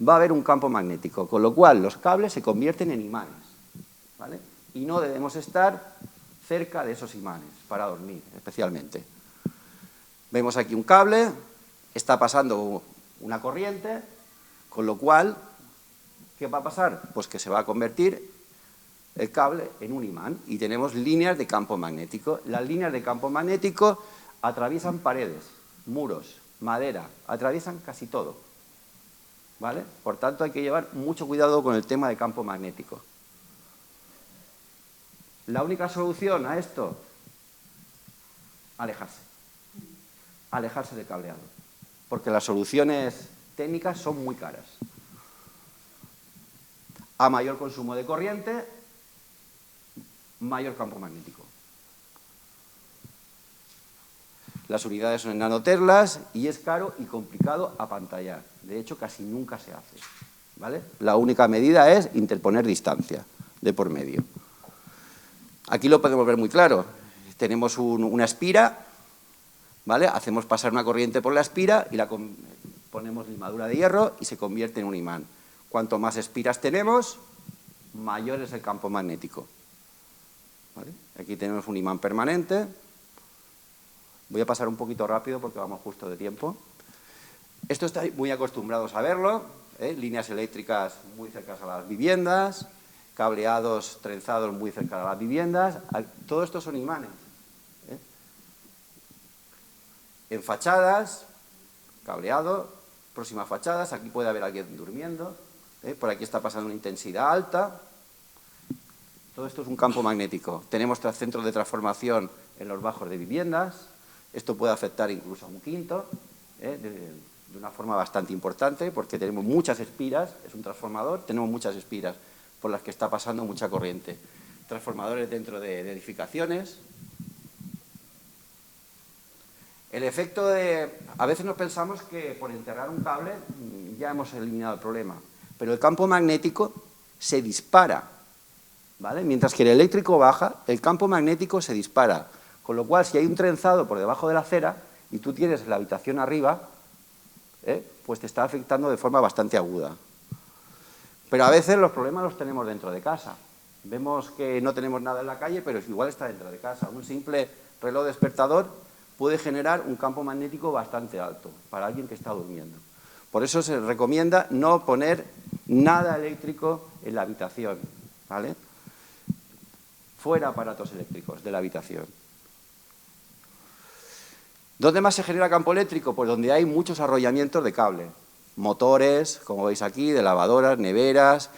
va a haber un campo magnético, con lo cual los cables se convierten en imanes, ¿vale? Y no debemos estar cerca de esos imanes para dormir, especialmente. Vemos aquí un cable, está pasando una corriente, con lo cual, ¿qué va a pasar? Pues que se va a convertir el cable en un imán y tenemos líneas de campo magnético. Las líneas de campo magnético atraviesan paredes, muros, madera, atraviesan casi todo, ¿vale? Por tanto, hay que llevar mucho cuidado con el tema de campo magnético. La única solución a esto, alejarse del cableado, porque las soluciones técnicas son muy caras. A mayor consumo de corriente, mayor campo magnético. Las unidades son en nanoterlas y es caro y complicado apantallar. De hecho, casi nunca se hace, ¿vale? La única medida es interponer distancia de por medio. Aquí lo podemos ver muy claro. Tenemos una espira, ¿vale? Hacemos pasar una corriente por la espira y ponemos limadura de hierro y se convierte en un imán. Cuanto más espiras tenemos, mayor es el campo magnético, ¿vale? Aquí tenemos un imán permanente. Voy a pasar un poquito rápido porque vamos justo de tiempo. Esto estáis muy acostumbrados a verlo, ¿eh? Líneas eléctricas muy cercanas a las viviendas, cableados, trenzados muy cerca a las viviendas. Todo esto son imanes, ¿eh? En fachadas, cableado, próximas fachadas, aquí puede haber alguien durmiendo, ¿eh? Por aquí está pasando una intensidad alta. Todo esto es un campo magnético. Tenemos centros de transformación en los bajos de viviendas. Esto puede afectar incluso a un quinto, de una forma bastante importante, porque tenemos muchas espiras, es un transformador, tenemos muchas espiras por las que está pasando mucha corriente. Transformadores dentro de edificaciones. El efecto de... A veces nos pensamos que por enterrar un cable ya hemos eliminado el problema, pero el campo magnético se dispara, ¿vale? Mientras que el eléctrico baja, el campo magnético se dispara. Con lo cual, si hay un trenzado por debajo de la acera y tú tienes la habitación arriba, pues te está afectando de forma bastante aguda. Pero a veces los problemas los tenemos dentro de casa. Vemos que no tenemos nada en la calle, pero igual está dentro de casa. Un simple reloj despertador puede generar un campo magnético bastante alto para alguien que está durmiendo. Por eso se recomienda no poner nada eléctrico en la habitación, ¿vale? Fuera aparatos eléctricos de la habitación. ¿Dónde más se genera campo eléctrico? Pues donde hay muchos arrollamientos de cable. Motores, como veis aquí, de lavadoras, neveras,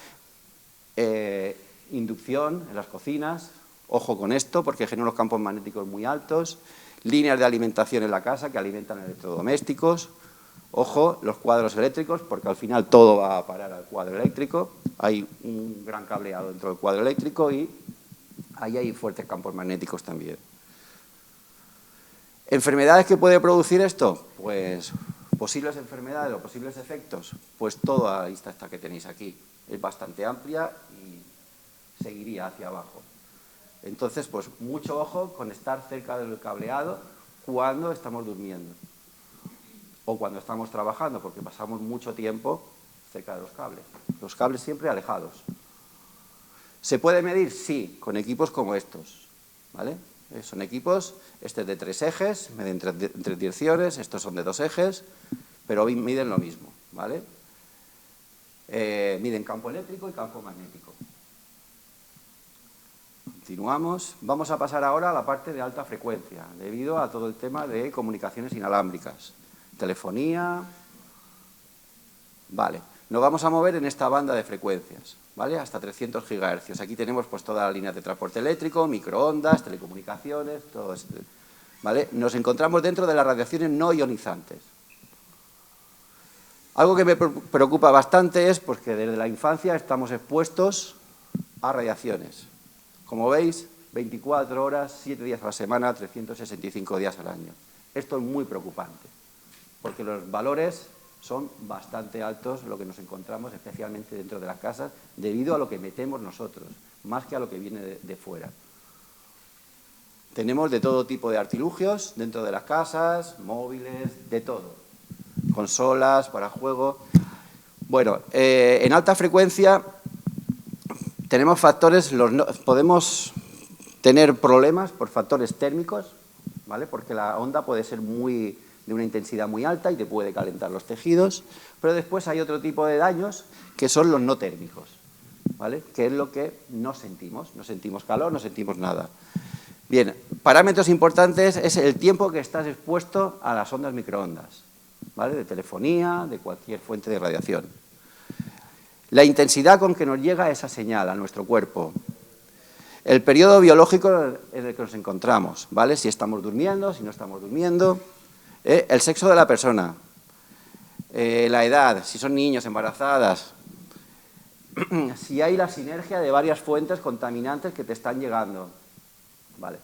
inducción en las cocinas. Ojo con esto, porque genera unos campos magnéticos muy altos. Líneas de alimentación en la casa que alimentan electrodomésticos. Ojo, los cuadros eléctricos, porque al final todo va a parar al cuadro eléctrico. Hay un gran cableado dentro del cuadro eléctrico y ahí hay fuertes campos magnéticos también. ¿Enfermedades que puede producir esto? Pues posibles enfermedades o posibles efectos. Pues toda la lista esta que tenéis aquí. Es bastante amplia y seguiría hacia abajo. Entonces, pues mucho ojo con estar cerca del cableado cuando estamos durmiendo. O cuando estamos trabajando, porque pasamos mucho tiempo cerca de los cables. Los cables siempre alejados. ¿Se puede medir? Sí, con equipos como estos, ¿vale? Son equipos, este es de 3 ejes, miden 3 direcciones, estos son de 2 ejes, pero miden lo mismo, ¿vale? Miden campo eléctrico y campo magnético. Continuamos. Vamos a pasar ahora a la parte de alta frecuencia, debido a todo el tema de comunicaciones inalámbricas. Telefonía. Vale, nos vamos a mover en esta banda de frecuencias, ¿vale? Hasta 300 GHz. Aquí tenemos pues todas las líneas de transporte eléctrico, microondas, telecomunicaciones, todo esto, ¿vale? Nos encontramos dentro de las radiaciones no ionizantes. Algo que me preocupa bastante es pues, que desde la infancia estamos expuestos a radiaciones. Como veis, 24 horas, 7 días a la semana, 365 días al año. Esto es muy preocupante, porque los valores son bastante altos lo que nos encontramos, especialmente dentro de las casas, debido a lo que metemos nosotros, más que a lo que viene de fuera. Tenemos de todo tipo de artilugios dentro de las casas, móviles, de todo. Consolas para juego. Bueno, en alta frecuencia tenemos factores, podemos tener problemas por factores térmicos, ¿vale? Porque la onda puede ser de una intensidad muy alta y te puede calentar los tejidos, pero después hay otro tipo de daños que son los no térmicos, ¿vale? Que es lo que no sentimos calor, no sentimos nada. Bien, parámetros importantes es el tiempo que estás expuesto a las ondas microondas, ¿vale? De telefonía, de cualquier fuente de radiación. La intensidad con que nos llega esa señal a nuestro cuerpo. El periodo biológico en el que nos encontramos, ¿vale? Si estamos durmiendo, si no estamos durmiendo. El sexo de la persona. la edad, si son niños, embarazadas, si hay la sinergia de varias fuentes contaminantes que te están llegando, ¿vale?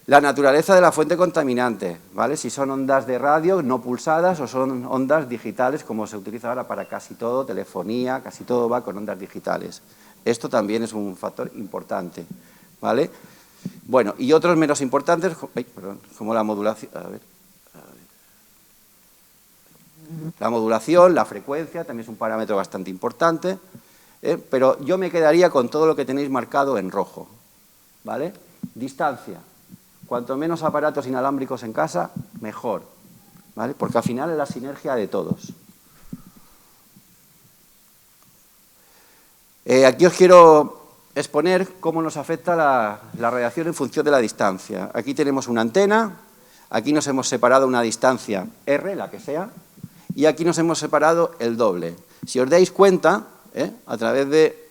La naturaleza de la fuente contaminante, ¿vale? Si son ondas de radio no pulsadas o son ondas digitales, como se utiliza ahora para casi todo, telefonía, casi todo va con ondas digitales. Esto también es un factor importante, ¿vale? Bueno, y otros menos importantes, como la modulación. La modulación, la frecuencia, también es un parámetro bastante importante, pero yo me quedaría con todo lo que tenéis marcado en rojo, ¿vale? Distancia. Cuanto menos aparatos inalámbricos en casa, mejor, ¿vale? Porque al final es la sinergia de todos. Aquí os quiero exponer cómo nos afecta la radiación en función de la distancia. Aquí tenemos una antena, aquí nos hemos separado una distancia R, la que sea, y aquí nos hemos separado el doble. Si os dais cuenta, a través de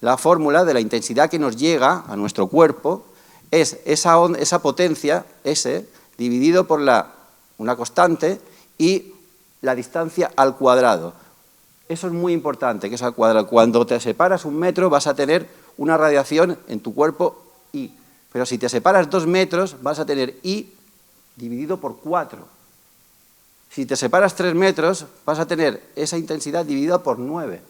la fórmula de la intensidad que nos llega a nuestro cuerpo, es esa potencia, S, dividido por una constante y la distancia al cuadrado. Eso es muy importante, que es al cuadrado. Cuando te separas 1 metro vas a tener una radiación en tu cuerpo I, pero si te separas 2 metros vas a tener I dividido por 4. Si te separas 3 metros vas a tener esa intensidad dividida por 9,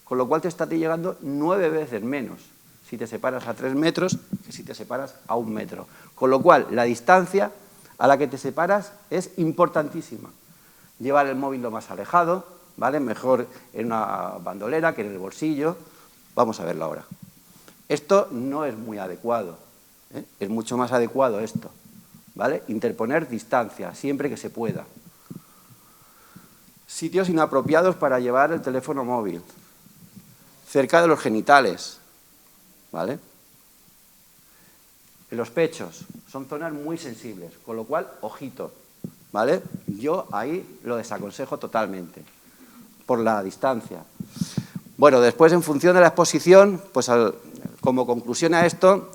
con lo cual te está llegando 9 veces menos si te separas a 3 metros que si te separas a 1 metro. Con lo cual, la distancia a la que te separas es importantísima. Llevar el móvil lo más alejado, ¿vale? Mejor en una bandolera que en el bolsillo. Vamos a verlo ahora. Esto no es muy adecuado, es mucho más adecuado esto, ¿vale? Interponer distancia, siempre que se pueda. Sitios inapropiados para llevar el teléfono móvil. Cerca de los genitales, ¿vale? En los pechos, son zonas muy sensibles, con lo cual, ojito, ¿vale? Yo ahí lo desaconsejo totalmente, por la distancia. Bueno, después, en función de la exposición, pues como conclusión a esto,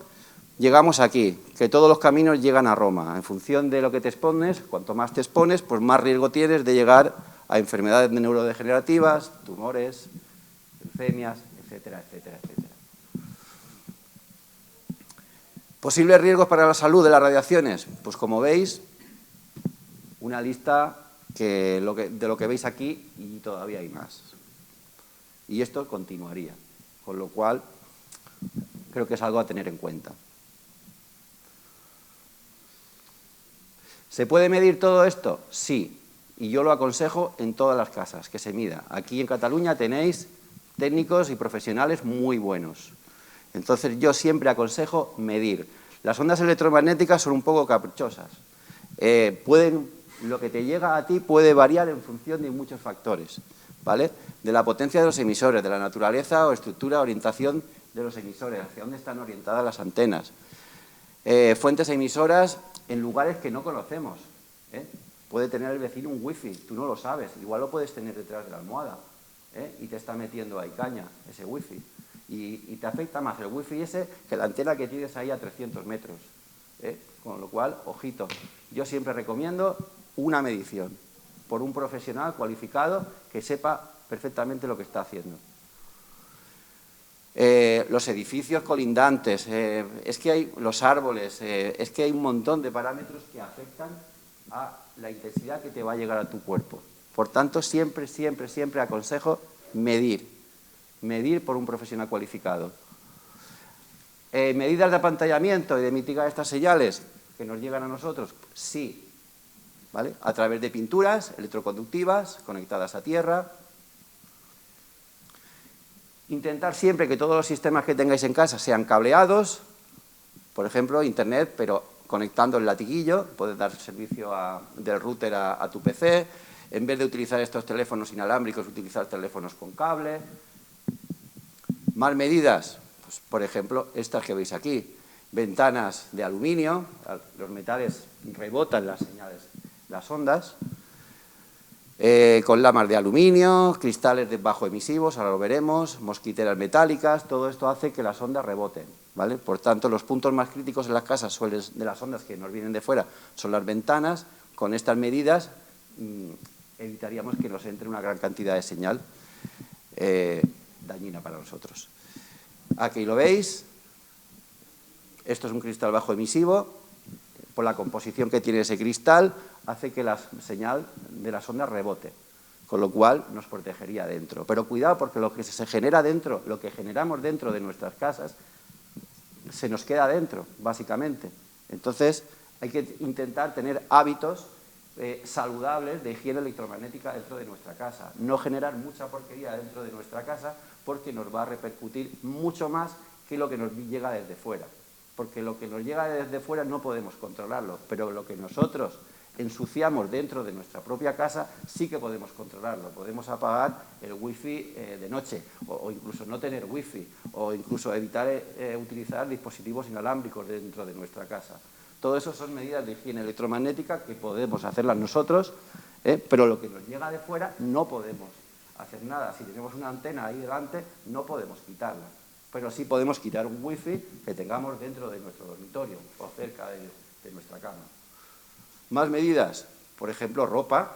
llegamos aquí, que todos los caminos llegan a Roma. En función de lo que te expones, cuanto más te expones, pues más riesgo tienes de llegar a enfermedades neurodegenerativas, tumores, leucemias, etcétera, etcétera, etcétera. ¿Posibles riesgos para la salud de las radiaciones? Pues como veis, una lista de lo que veis aquí y todavía hay más. Y esto continuaría, con lo cual creo que es algo a tener en cuenta. ¿Se puede medir todo esto? Sí, y yo lo aconsejo en todas las casas, que se mida. Aquí en Cataluña tenéis técnicos y profesionales muy buenos. Entonces yo siempre aconsejo medir. Las ondas electromagnéticas son un poco caprichosas. Lo que te llega a ti puede variar en función de muchos factores, ¿vale? De la potencia de los emisores, de la naturaleza o estructura, orientación de los emisores, hacia dónde están orientadas las antenas. Fuentes emisoras en lugares que no conocemos. Puede tener el vecino un wifi, tú no lo sabes, igual lo puedes tener detrás de la almohada, y te está metiendo ahí caña ese wifi. Y te afecta más el wifi ese que la antena que tienes ahí a 300 metros. Con lo cual, ojito, yo siempre recomiendo una medición por un profesional cualificado que sepa perfectamente lo que está haciendo. Los edificios colindantes, es que hay los árboles, es que hay un montón de parámetros que afectan a la intensidad que te va a llegar a tu cuerpo. Por tanto, siempre, siempre, siempre aconsejo medir por un profesional cualificado. ¿Medidas de apantallamiento y de mitigar estas señales que nos llegan a nosotros? Sí, ¿vale? A través de pinturas electroconductivas conectadas a tierra. Intentar siempre que todos los sistemas que tengáis en casa sean cableados, por ejemplo, internet, pero conectando el latiguillo, puedes dar servicio del router a tu PC. En vez de utilizar estos teléfonos inalámbricos, utilizar teléfonos con cable. Más medidas, pues, por ejemplo, estas que veis aquí. Ventanas de aluminio, los metales rebotan las señales, las ondas. Con lamas de aluminio, cristales de bajo emisivos, ahora lo veremos, mosquiteras metálicas, todo esto hace que las ondas reboten, ¿vale? Por tanto, los puntos más críticos en las casas de las ondas que nos vienen de fuera son las ventanas. Con estas medidas evitaríamos que nos entre una gran cantidad de señal dañina para nosotros. Aquí lo veis. Esto es un cristal bajo emisivo. Por la composición que tiene ese cristal, hace que la señal de las ondas rebote, con lo cual nos protegería dentro. Pero cuidado, porque lo que se genera dentro, lo que generamos dentro de nuestras casas, se nos queda dentro, básicamente. Entonces, hay que intentar tener hábitos saludables de higiene electromagnética dentro de nuestra casa. No generar mucha porquería dentro de nuestra casa, porque nos va a repercutir mucho más que lo que nos llega desde fuera. Porque lo que nos llega desde fuera no podemos controlarlo, pero lo que nosotros ensuciamos dentro de nuestra propia casa sí que podemos controlarlo. Podemos apagar el wifi de noche, o incluso no tener wifi, o incluso evitar utilizar dispositivos inalámbricos dentro de nuestra casa. Todo eso son medidas de higiene electromagnética que podemos hacerlas nosotros, pero lo que nos llega de fuera no podemos hacer nada. Si tenemos una antena ahí delante, no podemos quitarla. Pero sí podemos quitar un wifi que tengamos dentro de nuestro dormitorio o cerca de nuestra cama. Más medidas, por ejemplo, ropa,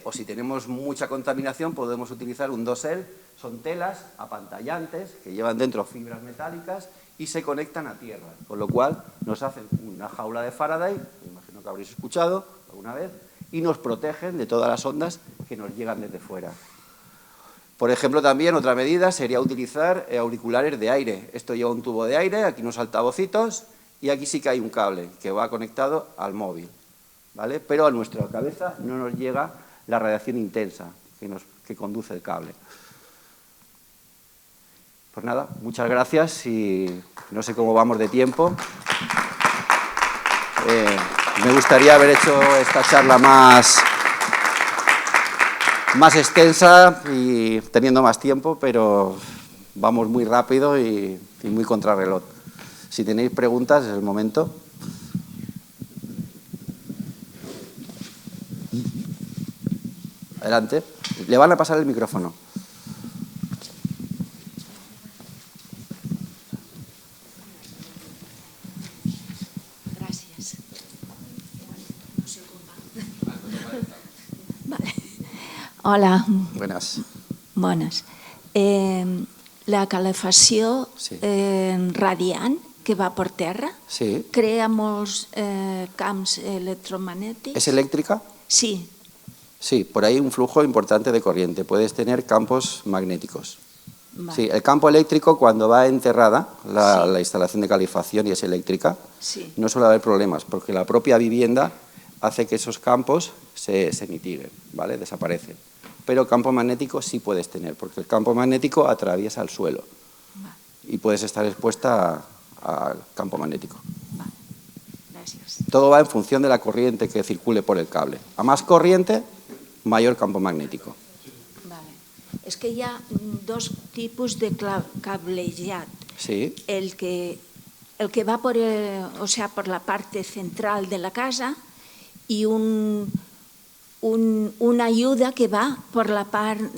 o si tenemos mucha contaminación podemos utilizar un dosel. Son telas apantallantes que llevan dentro fibras metálicas y se conectan a tierra, con lo cual nos hacen una jaula de Faraday, me imagino que habréis escuchado alguna vez, y nos protegen de todas las ondas que nos llegan desde fuera. Por ejemplo, también otra medida sería utilizar auriculares de aire. Esto lleva un tubo de aire, aquí unos altavocitos y aquí sí que hay un cable que va conectado al móvil, ¿vale? Pero a nuestra cabeza no nos llega la radiación intensa que conduce el cable. Pues nada, muchas gracias y no sé cómo vamos de tiempo. Me gustaría haber hecho esta charla más extensa y teniendo más tiempo, pero vamos muy rápido y muy contrarreloj. Si tenéis preguntas, es el momento. Adelante. Le van a pasar el micrófono. Gracias. No sé com va. Vale. Hola. Buenas. Bones. La calefacció Sí. radiant que va per terra Sí. crea molts camps electromagnètics. ¿Es eléctrica? Sí. Sí, por ahí un flujo importante de corriente. Puedes tener campos magnéticos. Vale. Sí, el campo eléctrico, cuando va enterrada la Sí. instalación de calefacción y es eléctrica, Sí. no suele haber problemas, porque la propia vivienda hace que esos campos se mitiguen, ¿vale? Desaparecen. Pero campo magnético sí puedes tener, porque el campo magnético atraviesa el suelo Vale. y puedes estar expuesta al campo magnético. Vale. Gràcies. Todo va en función de la corriente que circule por el cable. A más corriente, mayor campo magnético. Vale. És que hi ha dos tipus de cablejat. Sí, El que va por, por la parte central de la casa y una ayuda que va por la parte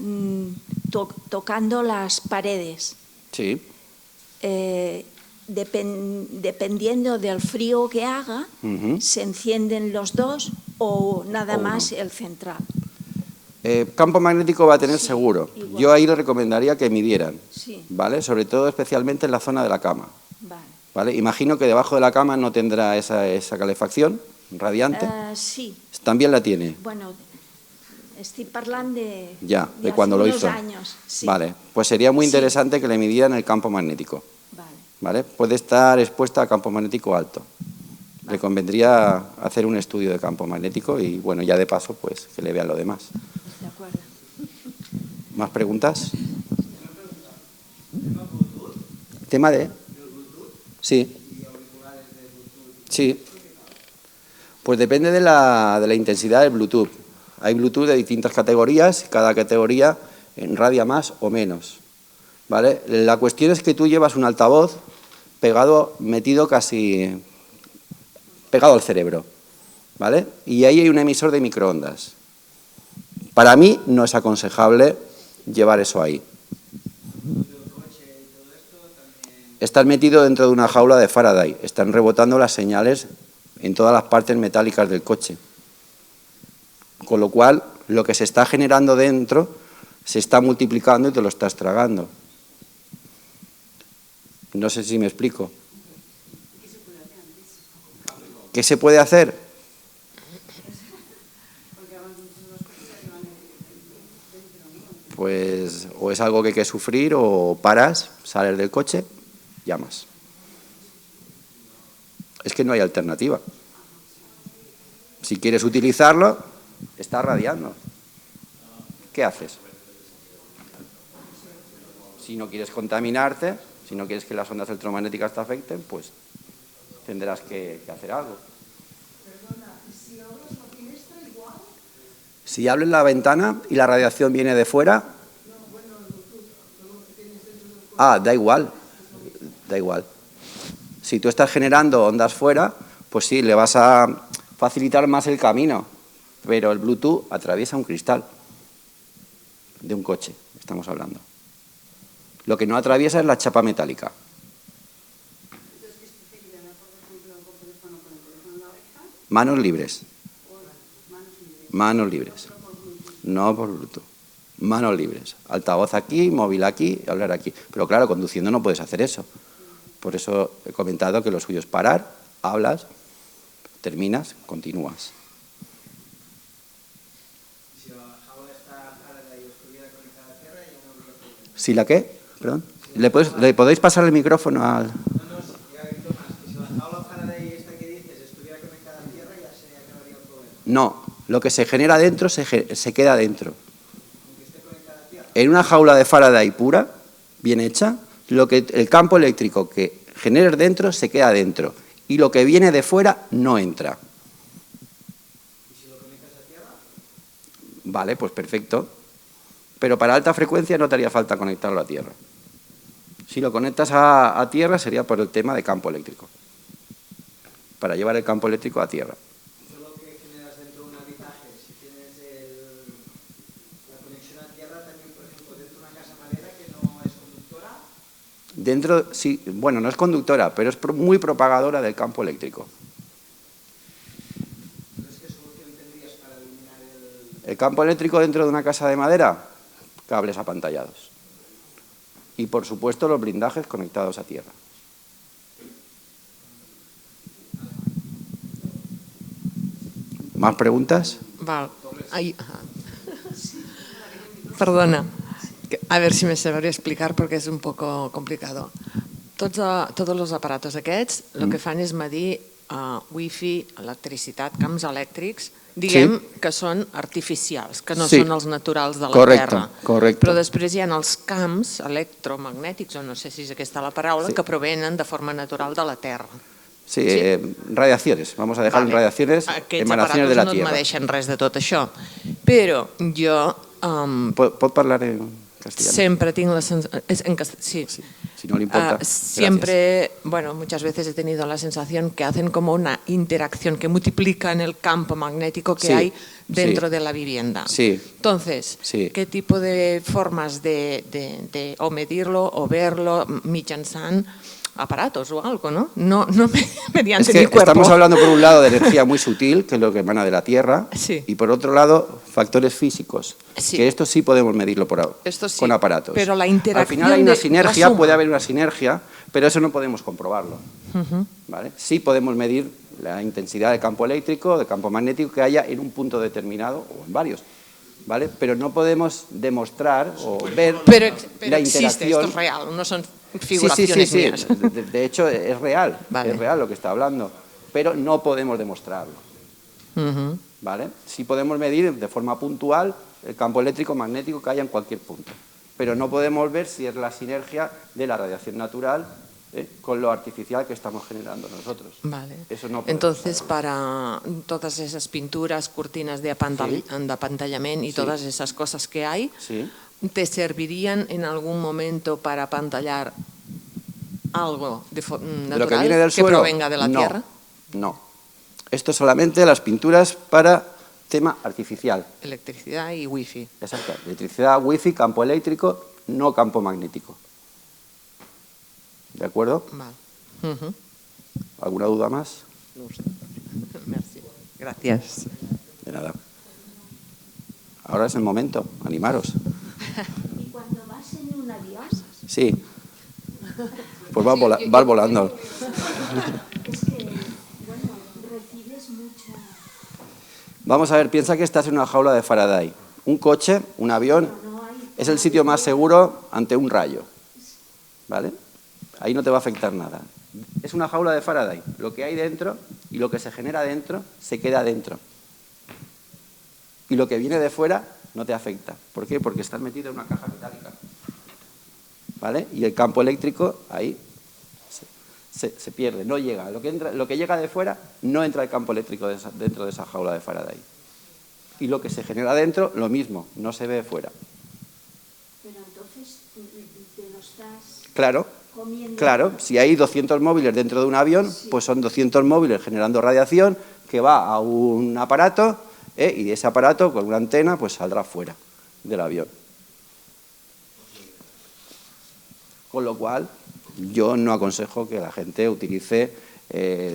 tocando las paredes. sí. Dependiendo del frío que haga, Ujú. se encienden los dos o nada O uno. más el central. Campo magnético va a tener Sí, seguro. igual. Yo ahí le recomendaría que midieran, Sí, ¿vale? Sobre todo, especialmente en la zona de la cama, vale. ¿vale? Imagino que debajo de la cama no tendrá esa calefacción radiante. Sí, También la tiene. bueno, estic parlant de De cuando lo hace unos hizo. años. Sí. Vale, pues sería muy Sí. interesante que le midieran el campo magnético, Vale. ¿vale? Puede estar expuesta a campo magnético alto. Le convendría hacer un estudio de campo magnético y, bueno, ya de paso, pues, que le vean lo demás. De acuerdo. ¿Más preguntas? ¿Tema de? Sí. Sí. Pues depende de la intensidad del Bluetooth. Hay Bluetooth de distintas categorías, cada categoría radia más o menos, ¿vale? La cuestión es que tú llevas un altavoz metido casi pegado al cerebro, ¿vale? Y ahí hay un emisor de microondas. Para mí no es aconsejable llevar eso ahí. Están metidos dentro de una jaula de Faraday, están rebotando las señales en todas las partes metálicas del coche. Con lo cual, lo que se está generando dentro se está multiplicando y te lo estás tragando. No sé si me explico. ¿Qué se puede hacer? Pues o es algo que hay que sufrir o paras, sales del coche, llamas. Es que no hay alternativa. Si quieres utilizarlo, está radiando. ¿Qué haces? Si no quieres contaminarte, si no quieres que las ondas electromagnéticas te afecten, pues tendrás que hacer algo. Perdona, ¿y si abres la finestra igual? Si abres la ventana y la radiación viene de fuera... No, bueno, el Bluetooth, todo lo que tienes dentro del coche. Ah, da igual, da igual. Si tú estás generando ondas fuera, pues sí, le vas a facilitar más el camino, pero el Bluetooth atraviesa un cristal de un coche, estamos hablando. Lo que no atraviesa es la chapa metálica. Entonces, ¿qué sería? Por ejemplo, por teléfono, con el teléfono en la oreja. Manos libres, Manos libres. manos libres, no por Bluetooth. Manos libres, altavoz aquí, móvil aquí, hablar aquí. Pero claro, conduciendo no puedes hacer eso. Por eso he comentado que lo suyo es parar, hablas, terminas, continúas. Si la jaula está Faraday y estuviera conectada a tierra, ya no habría problema. ¿Si la qué? Perdón. ¿Le podéis pasar el micrófono al...? No, ya grito más, que si la jaula Faraday esta que dices estuviera conectada a tierra, ya se acabaría el problema. No, lo que se genera dentro se queda dentro. Aunque esté conectada a tierra. En una jaula de Faraday pura, bien hecha, el campo eléctrico que generes dentro se queda dentro y lo que viene de fuera no entra. ¿Y si lo conectas a tierra? Vale, pues perfecto. Pero para alta frecuencia no te haría falta conectarlo a tierra. Si lo conectas a tierra sería por el tema de campo eléctrico. Para llevar el campo eléctrico a tierra. Solo que generas dentro de un habitaje, si tienes la conexión a tierra, también, por ejemplo, dentro de una casa madera que no es conductora. Dentro, sí, bueno, no es conductora, pero es muy propagadora del campo eléctrico. Entonces, ¿qué solución tendrías para eliminar El campo eléctrico dentro de una casa de madera, cables apantallados. Y, por supuesto, los blindajes conectados a tierra. ¿Más preguntas? Val. Ai, perdona, a ver si me sabré explicar porque es un poco complicado. Todos los aparatos aquests el que fan és medir wifi, electricitat, camps elèctrics, diguem que són artificials, que no Sí. són els naturals de la Correcte, Terra. correcte. Però després hi ha els camps electromagnètics, o no sé si és aquesta la paraula, que provenen de forma natural de la Terra. Sí, radiaciones. Vamos a dejar en radiaciones, Aquests emanaciones de aparatos la no et Tierra. medeixen res de tot això. Però jo ¿Puedo hablar en castellano? siempre tengo la sensación, sí. Si no le importa. Gracias. Siempre, bueno, muchas veces he tenido la sensación que hacen como una interacción que multiplican el campo magnético que Sí, hay dentro sí. de la vivienda. Sí. Entonces, Sí. ¿qué tipo de formas de o medirlo o verlo mitjançant aparatos o algo, ¿no? No mediante Es que mi cuerpo. estamos hablando por un lado de energía muy sutil, que es lo que emana de la Tierra, Sí. y por otro lado factores físicos, Sí. que esto sí podemos medirlo Esto sí, con aparatos. pero la Al interacción final hay una de la sinergia, suma. puede haber una sinergia, pero eso no podemos comprobarlo. ¿Vale? Sí podemos medir la intensidad del campo eléctrico, del campo magnético que haya en un punto determinado o en varios. ¿Vale? Pero no podemos demostrar o ver Pero la existe, interacción. esto es real, no son Sí, figuraciones sí. mías. De hecho, es real, Vale. es real lo que está hablando, pero no podemos demostrarlo. Ujú. ¿Vale? Sí podemos medir de forma puntual el campo eléctrico magnético que haya en cualquier punto, pero no podemos ver si es la sinergia de la radiación natural con lo artificial que estamos generando nosotros. Vale. Eso no podemos Entonces, saberlo. para todas esas pinturas, cortinas de apantallamiento y Sí. todas esas cosas que hay, Sí. ¿te servirían en algún momento para apantallar algo natural ¿De lo que viene del suelo? provenga de la No, Tierra? No. Esto es solamente las pinturas para tema artificial. Electricidad y wifi. Exacto. Electricidad, wifi, campo eléctrico, no campo magnético. ¿De acuerdo? Vale. Ujú. ¿Alguna duda más? No ho sé. Merci. Gràcies. De nada. ahora es el momento, animaros. Y cuando vas en un avión, Sí, pues vas volando. es que, bueno, recibes mucha... Vamos a ver, piensa que estás en una jaula de Faraday. Un coche, un avión, es el sitio más seguro ante un rayo, ¿vale? Ahí no te va a afectar nada. Es una jaula de Faraday. Lo que hay dentro y lo que se genera dentro se queda dentro. Y lo que viene de fuera no te afecta. ¿Por qué? Porque estás metido en una caja metálica, ¿vale? Y el campo eléctrico ahí se pierde, no llega. Lo que llega de fuera no entra el campo eléctrico dentro de esa jaula de Faraday. Y lo que se genera dentro, lo mismo, no se ve fuera. Pero entonces te lo estás Claro, comiendo. claro. Si hay 200 móviles dentro de un avión, pues son 200 móviles generando radiación que va a un aparato y ese aparato con una antena pues saldrá fuera del avión. Con lo cual, yo no aconsejo que la gente utilice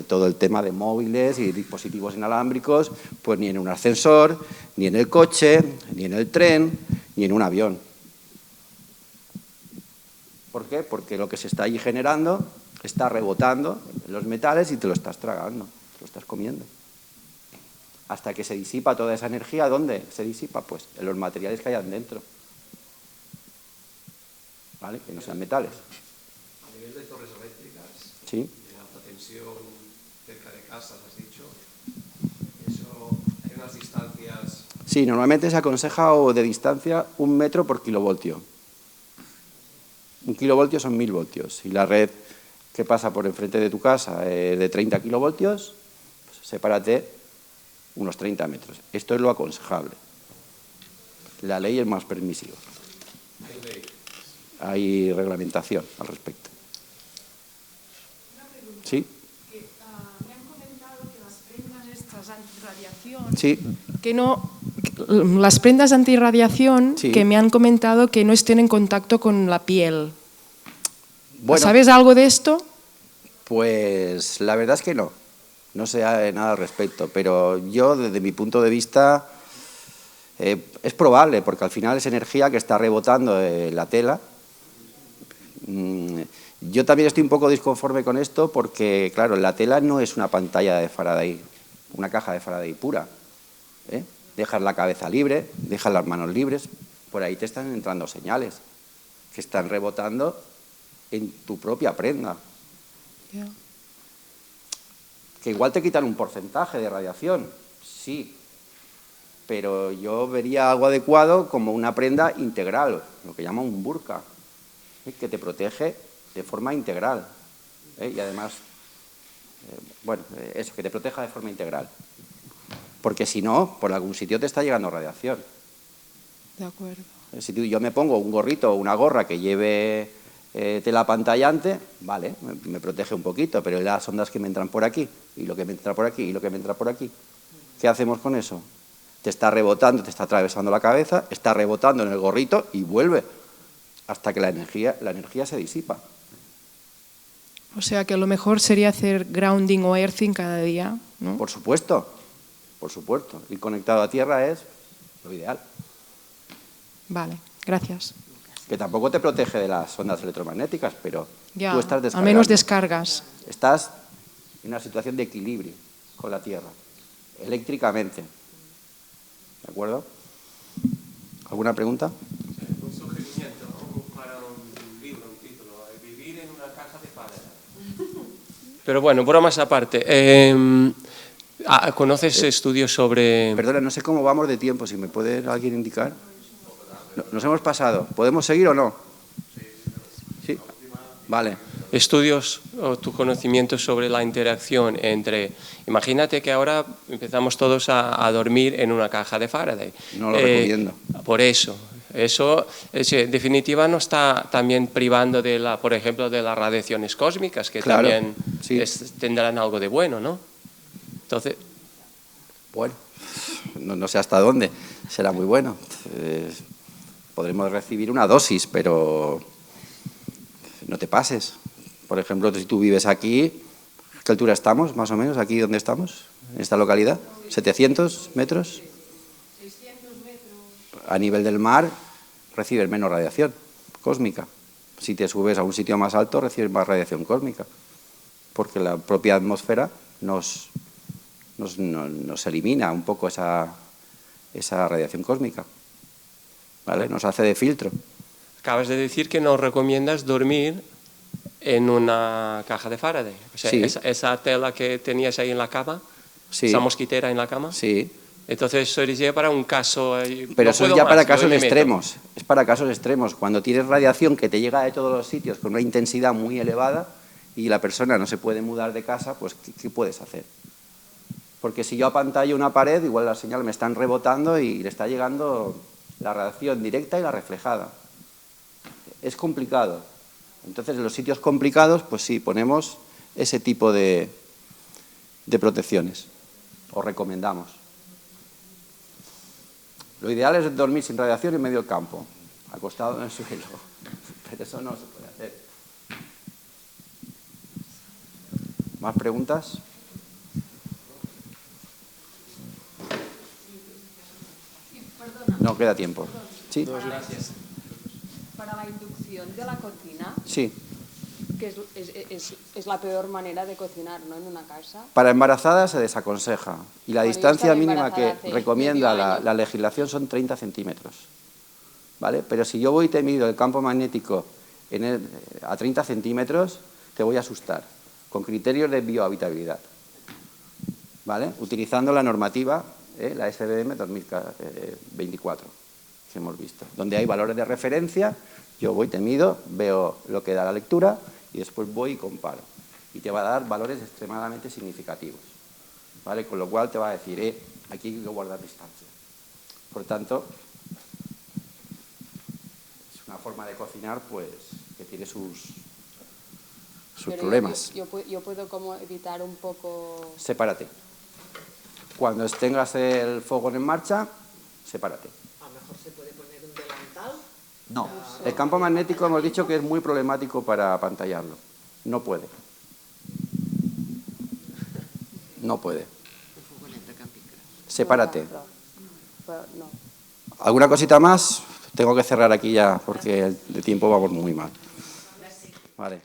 todo el tema de móviles y dispositivos inalámbricos, pues ni en un ascensor, ni en el coche, ni en el tren, ni en un avión. ¿Por qué? Porque lo que se está allí generando está rebotando en los metales y te lo estás tragando, te lo estás comiendo. Hasta que se disipa toda esa energía, ¿dónde se disipa? Pues en los materiales que hayan dentro. ¿Vale? Que no sean metales. A nivel de torres eléctricas, Sí. de alta tensión, cerca de casas, has dicho, eso, hay unas distancias... Sí, normalmente se aconseja de distancia 1 metro por kilovoltio. 1 kilovoltio son 1000 voltios. Y la red que pasa por enfrente de tu casa de 30 kilovoltios, pues sepárate unos 30 metros. Esto es lo aconsejable. La ley es más permisiva. Hay ley. Hay reglamentación al respecto. ¿Sí? Me han comentado que las prendas estas antirradiación, Sí. que no, las prendas antirradiación Sí. que me han comentado que no estén en contacto con la piel. Bueno, ¿Sabes algo de esto? pues la verdad es que no. No sé nada al respecto, pero yo desde mi punto de vista es probable, porque al final es energía que está rebotando en la tela. Yo también estoy un poco disconforme con esto porque, claro, la tela no es una pantalla de Faraday, una caja de Faraday pura. Dejas la cabeza libre, dejas las manos libres, por ahí te están entrando señales que están rebotando en tu propia prenda. Que igual te quitan un porcentaje de radiación, sí, pero yo vería algo adecuado como una prenda integral, lo que llaman un burka, que te protege de forma integral. Y además, bueno, eso, que te proteja de forma integral. Porque si no, por algún sitio te está llegando radiación. De acuerdo. Si yo me pongo un gorrito o una gorra que lleve tela pantallante, vale, me protege un poquito, pero las ondas que me entran por aquí, y lo que me entra por aquí, y lo que me entra por aquí, ¿qué hacemos con eso? Te está rebotando, te está atravesando la cabeza, está rebotando en el gorrito y vuelve hasta que la energía se disipa. O sea que lo mejor sería hacer grounding o earthing cada día, ¿no? Por supuesto. Ir conectado a tierra es lo ideal. Vale, gracias. Que tampoco te protege de las ondas electromagnéticas, pero Ya, tú estás al descargando. menos descargas. Estás en una situación de equilibrio con la Tierra, eléctricamente. ¿De acuerdo? ¿Alguna pregunta? Un sugerimiento para un libro, un título, Vivir en una caja de Faraday. Pero bueno, bromas aparte. ¿Conoces estudios sobre...? Perdona, no sé cómo vamos de tiempo, si me puede alguien indicar. Nos hemos pasado. ¿Podemos seguir o no? Sí. Vale. Estudios o tu conocimiento sobre la interacción entre... Imagínate que ahora empezamos todos a dormir en una caja de Faraday. No lo recomiendo. Por eso. Eso, en definitiva, no está también privando de por ejemplo, de las radiaciones cósmicas, que Claro, también sí. tendrán algo de bueno, ¿no? Entonces... Bueno, no sé hasta dónde. Será muy bueno. Podremos recibir una dosis, pero no te pases. Por ejemplo, si tú vives aquí, ¿qué altura estamos, más o menos, aquí donde estamos, en esta localidad? ¿700 metros? 600 metros. a nivel del mar recibes menos radiación cósmica. Si te subes a un sitio más alto recibes más radiación cósmica, porque la propia atmósfera nos elimina un poco esa radiación cósmica, ¿vale? Nos hace de filtro. Acabas de decir que nos recomiendas dormir en una caja de Faraday. O sea, Sí. esa tela que tenías ahí en la cama, Sí. esa mosquitera en la cama. Sí. Entonces eso sería para un caso... Pero no eso es puedo ya más, para yo casos me meto. extremos. Es para casos extremos. Cuando tienes radiación que te llega de todos los sitios con una intensidad muy elevada y la persona no se puede mudar de casa, pues ¿qué puedes hacer? Porque si yo apantallo una pared, igual la señal me están rebotando y le está llegando la radiación directa y la reflejada. Es complicado. Entonces, en los sitios complicados, pues sí, ponemos ese tipo de protecciones. Os recomendamos. Lo ideal es dormir sin radiación en medio del campo, acostado en el suelo. Pero eso no se puede hacer. ¿Más preguntas? No, queda tiempo. ¿Sí? Gracias. Para la inducción de la cocina, Sí. que es la peor manera de cocinar, ¿no? En una casa. Para embarazadas se desaconseja y la Bueno, yo distancia estaba mínima que embarazada hace recomienda medio año. la legislación son 30 centímetros. ¿Vale? Pero si yo voy y te mido el campo magnético a 30 centímetros, te voy a asustar, con criterios de biohabitabilidad. ¿Vale? Utilizando la normativa, la SBM 2024, que hemos visto, donde hay valores de referencia, yo voy, te mido, veo lo que da la lectura y después voy y comparo. Y te va a dar valores extremadamente significativos. ¿Vale? Con lo cual te va a decir, aquí hay que guardar distancia. Por tanto, es una forma de cocinar pues que tiene sus Pero problemas. Yo puedo como evitar un poco... Sepárate. Cuando tengas el fogón en marcha, sepárate. A lo mejor se puede poner un delantal. No. El campo magnético hemos dicho que es muy problemático para apantallarlo. No puede. No puede. Sepárate. No. ¿Alguna cosita más? Tengo que cerrar aquí ya porque de tiempo vamos muy mal. Vale.